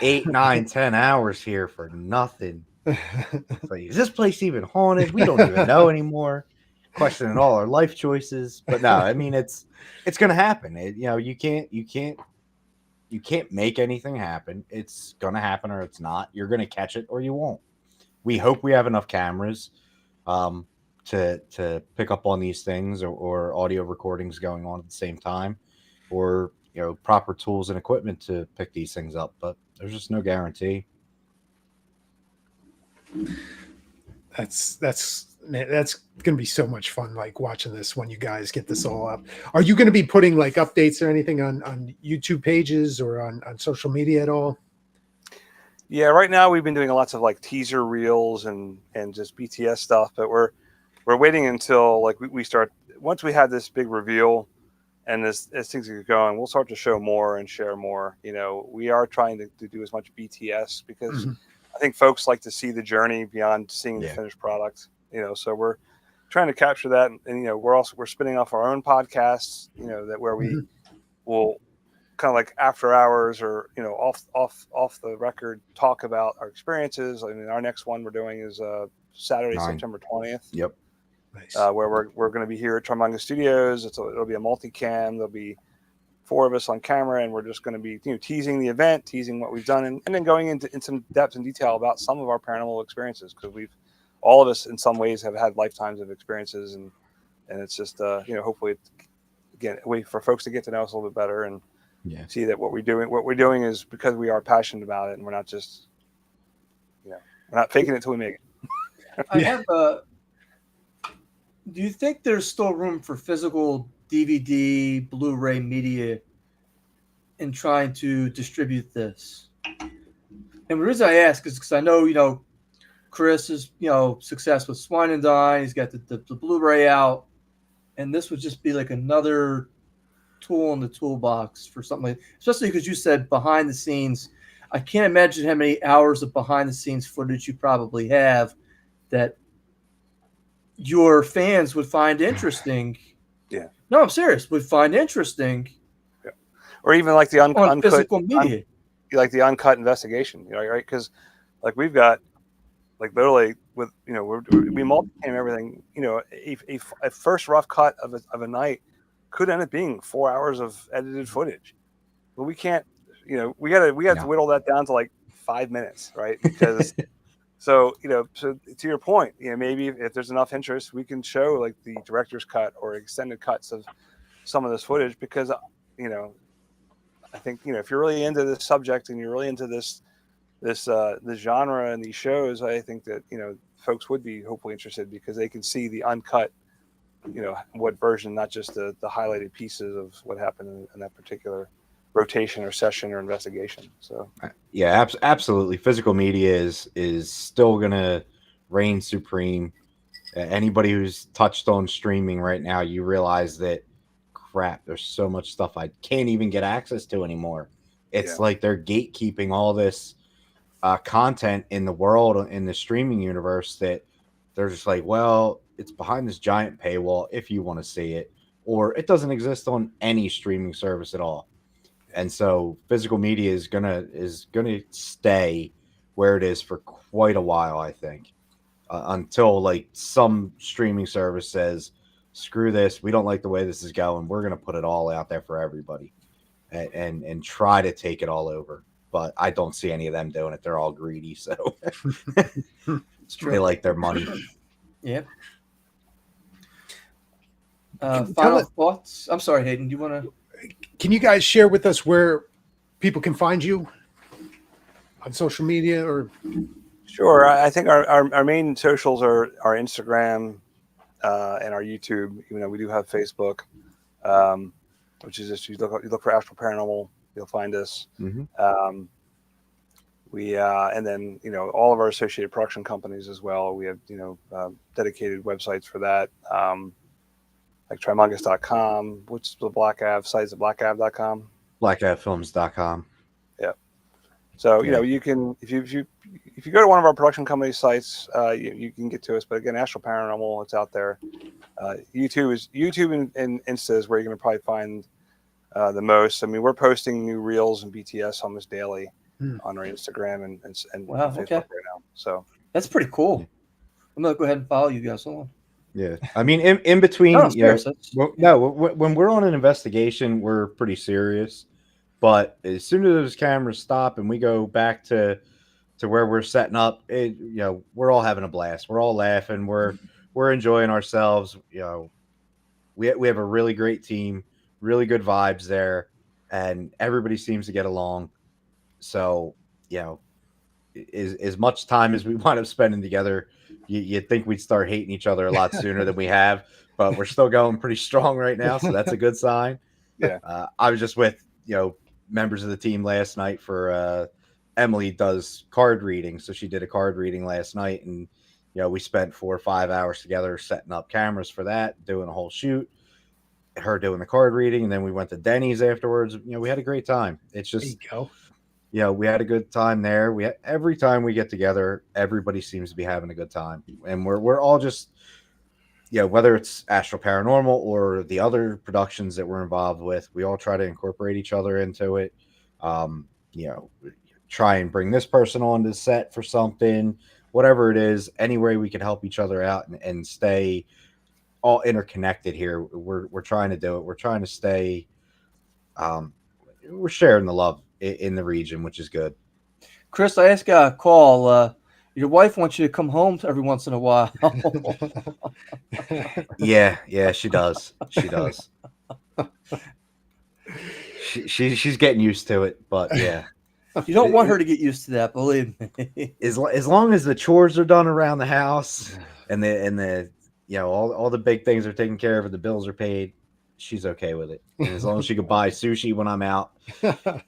8, 9, 10 hours here for nothing. It's like, is this place even haunted? We don't even know anymore. Questioning all our life choices. But no, I mean, it's gonna happen. You can't make anything happen. It's gonna happen or it's not. You're gonna catch it or you won't. We hope we have enough cameras to pick up on these things, or audio recordings going on at the same time, or proper tools and equipment to pick these things up, but there's just no guarantee. That's gonna be so much fun, like watching this when you guys get this all up. Are you gonna be putting like updates or anything on YouTube pages or on social media at all? Yeah, right now we've been doing lots of like teaser reels and just BTS stuff, but we're waiting until like we start, once we have this big reveal and as things get going, we'll start to show more and share more. We are trying to do as much BTS because I think folks like to see the journey beyond seeing the finished product. So we're trying to capture that, and we're spinning off our own podcasts. That where we will kind of like after hours or off the record talk about our experiences. I mean, our next one we're doing is Saturday, September 20th. Yep. Nice. Where we're going to be here at Tramonga Studios. It'll be a multicam. There'll be four of us on camera, and we're just going to be teasing the event, teasing what we've done, and then going in some depth and detail about some of our paranormal experiences, because all of us in some ways have had lifetimes of experiences, and it's just hopefully again a way for folks to get to know us a little bit better and see that what we're doing is because we are passionate about it, and we're not just we're not faking it till we make it. I have do you think there's still room for physical DVD, Blu-ray media in trying to distribute this? And the reason I ask is because I know, Chris is, success with Swine and Dine. He's got the Blu-ray out, and this would just be like another tool in the toolbox for something especially because you said behind the scenes. I can't imagine how many hours of behind the scenes footage you probably have that your fans would find interesting. Yeah. No, I'm serious. Would find interesting. Yeah. Or even like the uncut physical media, like the uncut investigation, right? Because like we've got like literally with we multi-cam everything. A first rough cut of a night could end up being 4 hours of edited footage, but we can't. We got to whittle that down to like 5 minutes, right? Because so to your point, maybe if there's enough interest, we can show like the director's cut or extended cuts of some of this footage, because I think if you're really into this subject and you're really into this genre and these shows, I think that folks would be hopefully interested, because they can see the uncut what version, not just the highlighted pieces of what happened in that particular rotation or session or investigation. So yeah, absolutely. Physical media is still gonna reign supreme. Anybody who's touched on streaming right now, you realize that crap, there's so much stuff I can't even get access to anymore. It's like they're gatekeeping all this content in the world, in the streaming universe, that they're just like, well, it's behind this giant paywall if you want to see it, or it doesn't exist on any streaming service at all. And so physical media is gonna stay where it is for quite a while, I think, until like some streaming service says, screw this, we don't like the way this is going, we're gonna put it all out there for everybody, and try to take it all over. But I don't see any of them doing it. They're all greedy, so they like their money. Yeah. Final thoughts? I'm sorry, Hayden. Do you want to? Can you guys share with us where people can find you on social media? Or sure. I think our main socials are our Instagram and our YouTube. We do have Facebook, which is just you look for Astral Paranormal, you'll find us. Mm-hmm. We and then all of our associated production companies as well. We have dedicated websites for that, like Trimongus.com, which is the Black Av site, blackav.com. blackavfilms.com. Yeah. So you can if you go to one of our production company sites, you can get to us. But again, Astral Paranormal, it's out there. YouTube and Insta is where you're going to probably find the most. I mean, we're posting new reels and BTS almost daily on our Instagram and Facebook right now. So that's pretty cool. I'm gonna go ahead and follow you guys on. Yeah, I mean, in between, when we're on an investigation, we're pretty serious. But as soon as those cameras stop and we go back to where we're setting up, we're all having a blast. We're all laughing. We're enjoying ourselves. We have a really great team, really good vibes there, and everybody seems to get along. So, as much time as we wind up spending together, you'd think we'd start hating each other a lot sooner than we have, but we're still going pretty strong right now, so that's a good sign. Yeah. I was just with members of the team last night for Emily does card reading, so she did a card reading last night, and we spent 4 or 5 hours together setting up cameras for that, doing a whole shoot, her doing the card reading, and then we went to Denny's afterwards. We had a great time. It's just we had a good time there. Every time we get together, everybody seems to be having a good time, and we're all just whether it's Astral Paranormal or the other productions that we're involved with, we all try to incorporate each other into it. Try and bring this person on the set for something, whatever it is, any way we can help each other out and stay all interconnected here. We're trying to do it. We're trying to stay we're sharing the love in the region, which is good. Chris, I asked a call. Your wife wants you to come home every once in a while. Yeah, she does. She does. She's getting used to it, but yeah. You don't want her to get used to that, believe me. As long as the chores are done around the house and the all the big things are taken care of and the bills are paid, she's okay with it. And as long as she could buy sushi when I'm out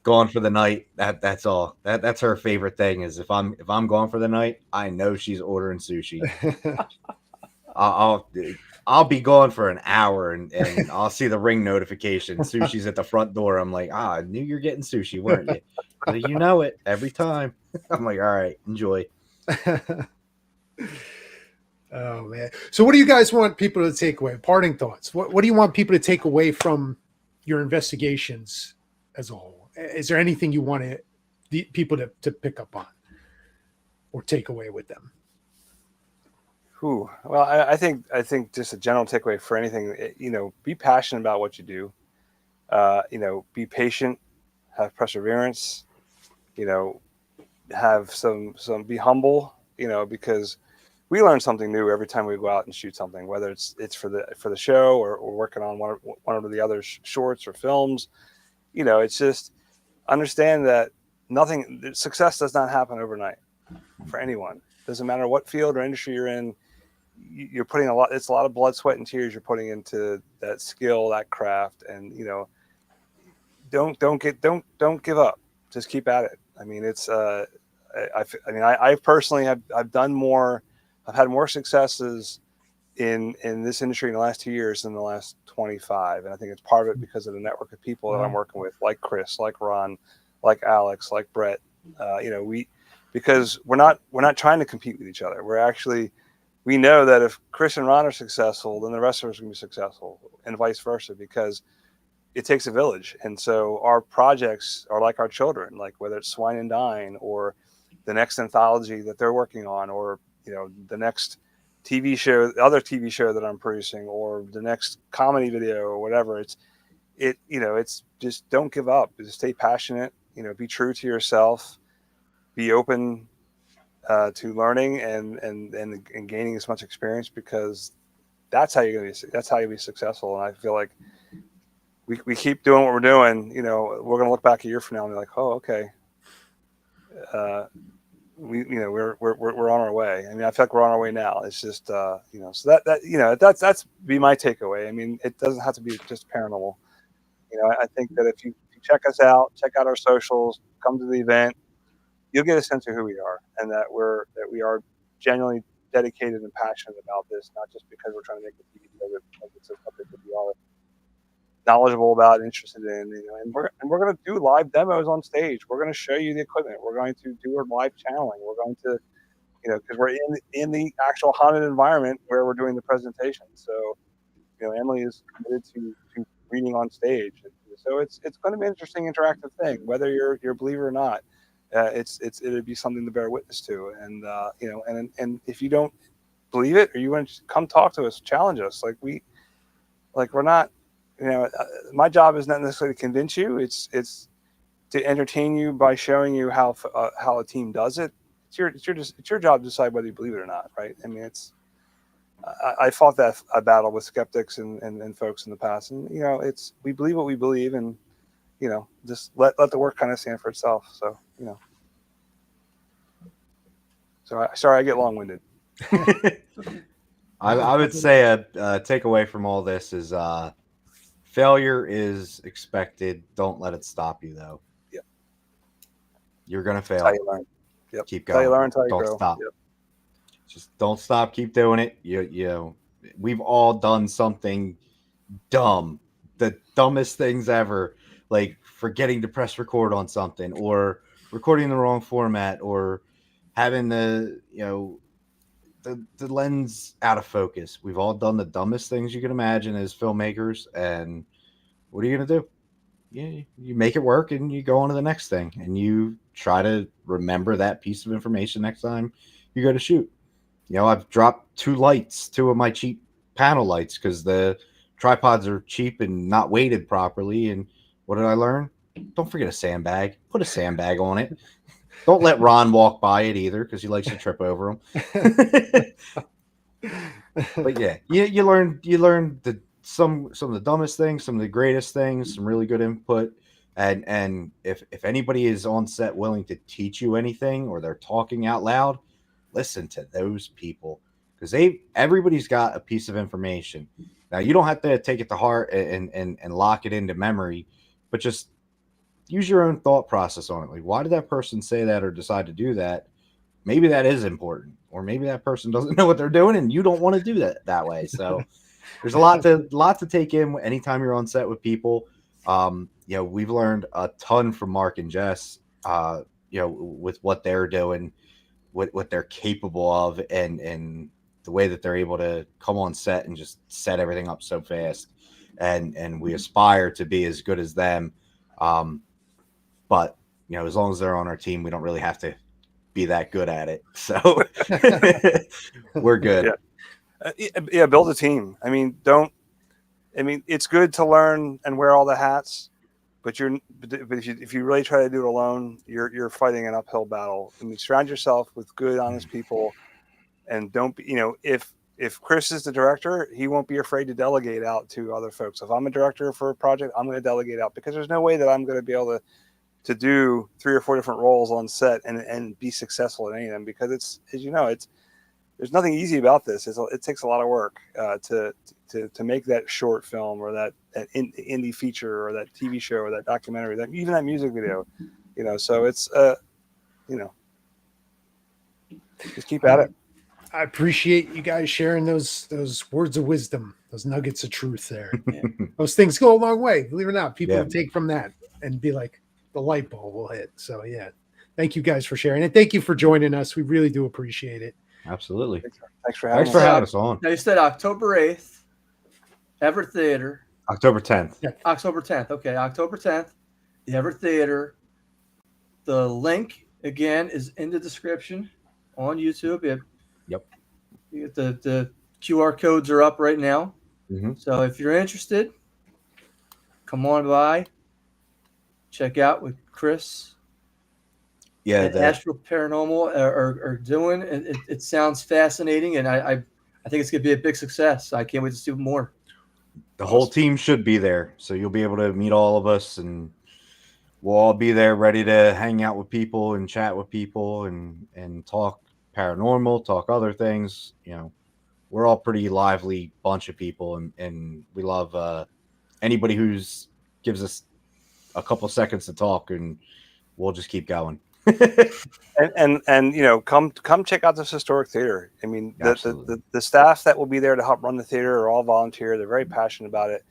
gone for the night, that's all. That's her favorite thing is if I'm gone for the night, I know she's ordering sushi. I'll I'll be gone for an hour and I'll see the ring notification. Sushi's at the front door. I'm like, I knew you're getting sushi, weren't you? Like, you know it every time. I'm like, all right, enjoy. Oh man. So what do you guys want people to take away? Parting thoughts. What do you want people to take away from your investigations as a whole? Is there anything you want people to pick up on or take away with them? Well, I think just a general takeaway for anything, be passionate about what you do. Be patient, have perseverance. Have some be humble. Because we learn something new every time we go out and shoot something, whether it's for the show or working on one of the other shorts or films. It's just understand that success does not happen overnight for anyone. Doesn't matter what field or industry you're in. You're putting it's a lot of blood, sweat, and tears you're putting into that skill, that craft, and don't give up. Just keep at it. I mean, it's I personally I've done more. I've had more successes in this industry in the last 2 years than the last 25, and I think it's part of it because of the network of people that I'm working with, like Chris, like Ron, like Alex, like Brett. Because we're not trying to compete with each other. We know that if Chris and Ron are successful, then the rest of us are going to be successful, and vice versa, because it takes a village. And so our projects are like our children, like whether it's Swine and Dine or the next anthology that they're working on, or the next other TV show that I'm producing, or the next comedy video or whatever. It's just don't give up. Just stay passionate. Be true to yourself. Be open to learning and gaining as much experience, because that's how you'll be successful. And I feel like we keep doing what we're doing. We're gonna look back a year from now and be like, oh, okay, we're on our way. I mean, I feel like we're on our way now. It's just so that's be my takeaway. I mean, it doesn't have to be just paranormal. I think that if you check us out, check out our socials, come to the event, you'll get a sense of who we are, and that we are genuinely dedicated and passionate about this, not just because we're trying to make a TV show, but because it's a subject that we are knowledgeable about, interested in, and we're going to do live demos on stage. We're going to show you the equipment. We're going to do our live channeling. We're going to, because we're in the actual haunted environment where we're doing the presentation. So, Emily is committed to reading on stage. So it's going to be an interesting, interactive thing, whether you're a believer or not. It'd be something to bear witness to, and and if you don't believe it, or you want to come talk to us, challenge us, we're not, my job is not necessarily to convince you. It's to entertain you by showing you how a team does it. It's your job to decide whether you believe it or not, right? I mean, I fought a battle with skeptics and folks in the past, and we believe what we believe, and just let the work kind of stand for itself. So sorry I get long-winded. I would say a takeaway from all this is failure is expected. Don't let it stop you, though. Yep. You're gonna fail. That's how you learn. Yep. Keep going. That's how you learn. That's how you Don't grow. stop. Yep. Just don't stop. Keep doing it. We've all done something dumb, the dumbest things ever, like forgetting to press record on something, or recording in the wrong format, or having the lens out of focus. We've all done the dumbest things you can imagine as filmmakers, and what are you gonna do? You make it work, and you go on to the next thing, and you try to remember that piece of information next time you go to shoot. I've dropped two of my cheap panel lights, because the tripods are cheap and not weighted properly, and What did I learn? Don't forget a sandbag. Put a sandbag on it. Don't let Ron walk by it either, because he likes to trip over him. But yeah, you learn some of the dumbest things, some of the greatest things, some really good input. And if anybody is on set willing to teach you anything, or they're talking out loud, listen to those people, because everybody's got a piece of information. Now, you don't have to take it to heart and lock it into memory, but just use your own thought process on it. Like, why did that person say that or decide to do that? Maybe that is important, or maybe that person doesn't know what they're doing and you don't want to do that way. So there's a lot to take in anytime you're on set with people. We've learned a ton from Mark and Jess, with what they're doing, what they're capable of, and the way that they're able to come on set and just set everything up so fast. And we aspire to be as good as them. But as long as they're on our team, we don't really have to be that good at it. So we're good. Build a team. It's good to learn and wear all the hats, but if you really try to do it alone, you're fighting an uphill battle. Surround yourself with good, honest people, and don't be, if Chris is the director, he won't be afraid to delegate out to other folks. If I'm a director for a project, I'm going to delegate out, because there's no way that I'm going to be able to do 3 or 4 different roles on set and be successful in any of them, because it's, as you know, there's nothing easy about this. It takes a lot of work to make that short film, or that indie feature, or that TV show, or that documentary, even that music video, so it's, just keep at it. I appreciate you guys sharing those words of wisdom, those nuggets of truth there. Yeah. Those things go a long way. Believe it or not, people will take from that and be like, the light bulb will hit. So yeah, thank you guys for sharing, and thank you for joining us. We really do appreciate it. Absolutely. Thanks for having us on. Now, you said October 8th, Everett Theater. October 10th. Yeah. October 10th. Okay, October 10th, the Everett Theater. The link again is in the description on YouTube. Yep. You get the QR codes are up right now. Mm-hmm. So if you're interested, come on by. Check out what Chris and Astral Paranormal are doing. It sounds fascinating, and I think it's going to be a big success. I can't wait to see more. The whole team should be there, so you'll be able to meet all of us, and we'll all be there ready to hang out with people and chat with people and talk paranormal, talk other things. We're all pretty lively bunch of people, and we love anybody who's gives us a couple seconds to talk, and we'll just keep going. and come check out this historic theater. The staff that will be there to help run the theater are all volunteer. They're very passionate about it.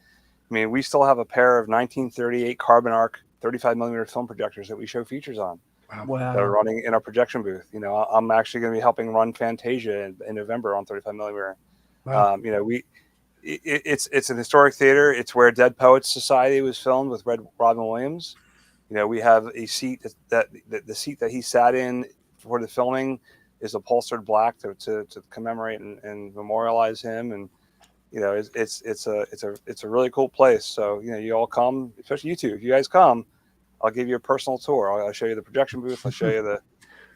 We still have a pair of 1938 carbon arc 35 millimeter film projectors that we show features on. Wow. That are running in our projection booth. I'm actually going to be helping run Fantasia in November on 35 millimeter. Wow. It's an historic theater. It's where Dead Poets Society was filmed with Robin Williams. We have a seat that the seat that he sat in for the filming is upholstered black to commemorate and memorialize him. And it's a really cool place. So you all come, especially you two. If you guys come, I'll give you a personal tour. I'll show you the projection booth. I'll show you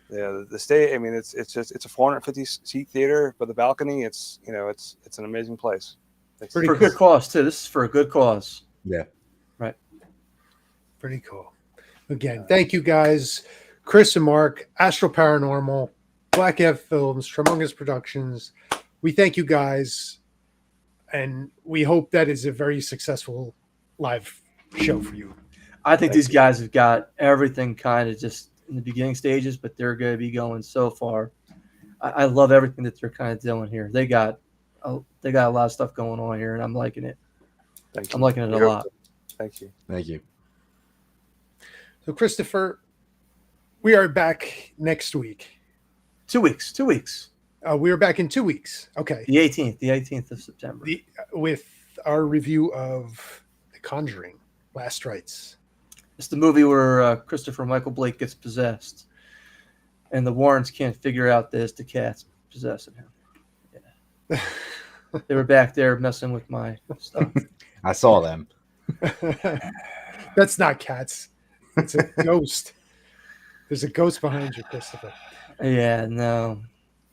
the stage. It's a 450 seat theater with a balcony. It's an amazing place. It's for a good cause too. This is for a good cause. Yeah. Right. Pretty cool. Again, thank you guys, Chris and Mark, Astral Paranormal, Black F Films, Tremendous Productions. We thank you guys, and we hope that is a very successful live show for you. I think these guys have got everything kind of just in the beginning stages, but they're going to be going so far. I love everything that they're kind of doing here. They got a lot of stuff going on here, and I'm liking it. I'm liking it a lot. Thank you. Thank you. So, Christopher, we are back next week. 2 weeks. 2 weeks. We are back in 2 weeks. Okay. The 18th of September. With our review of The Conjuring, Last Rites. It's the movie where Christopher Michael Blake gets possessed, and the Warrens can't figure out that it's the cat's possessing him. Yeah. They were back there messing with my stuff. I saw them. That's not cats. It's a ghost. There's a ghost behind you, Christopher. Yeah, no.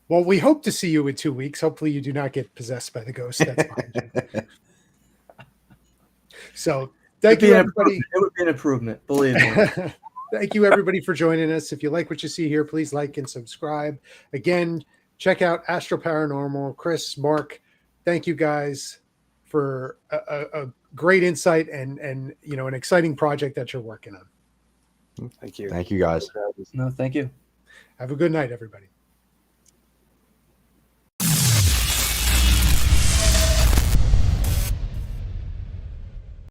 Well, we hope to see you in 2 weeks. Hopefully, you do not get possessed by the ghost that's behind you. So, thank you, everybody. It would be an improvement, believe me. Thank you, everybody, for joining us. If you like what you see here, please like and subscribe. Again, check out Astral Paranormal. Chris, Mark, thank you guys for a great insight and an exciting project that you're working on. Thank you. Thank you, guys. No, thank you. Have a good night, everybody.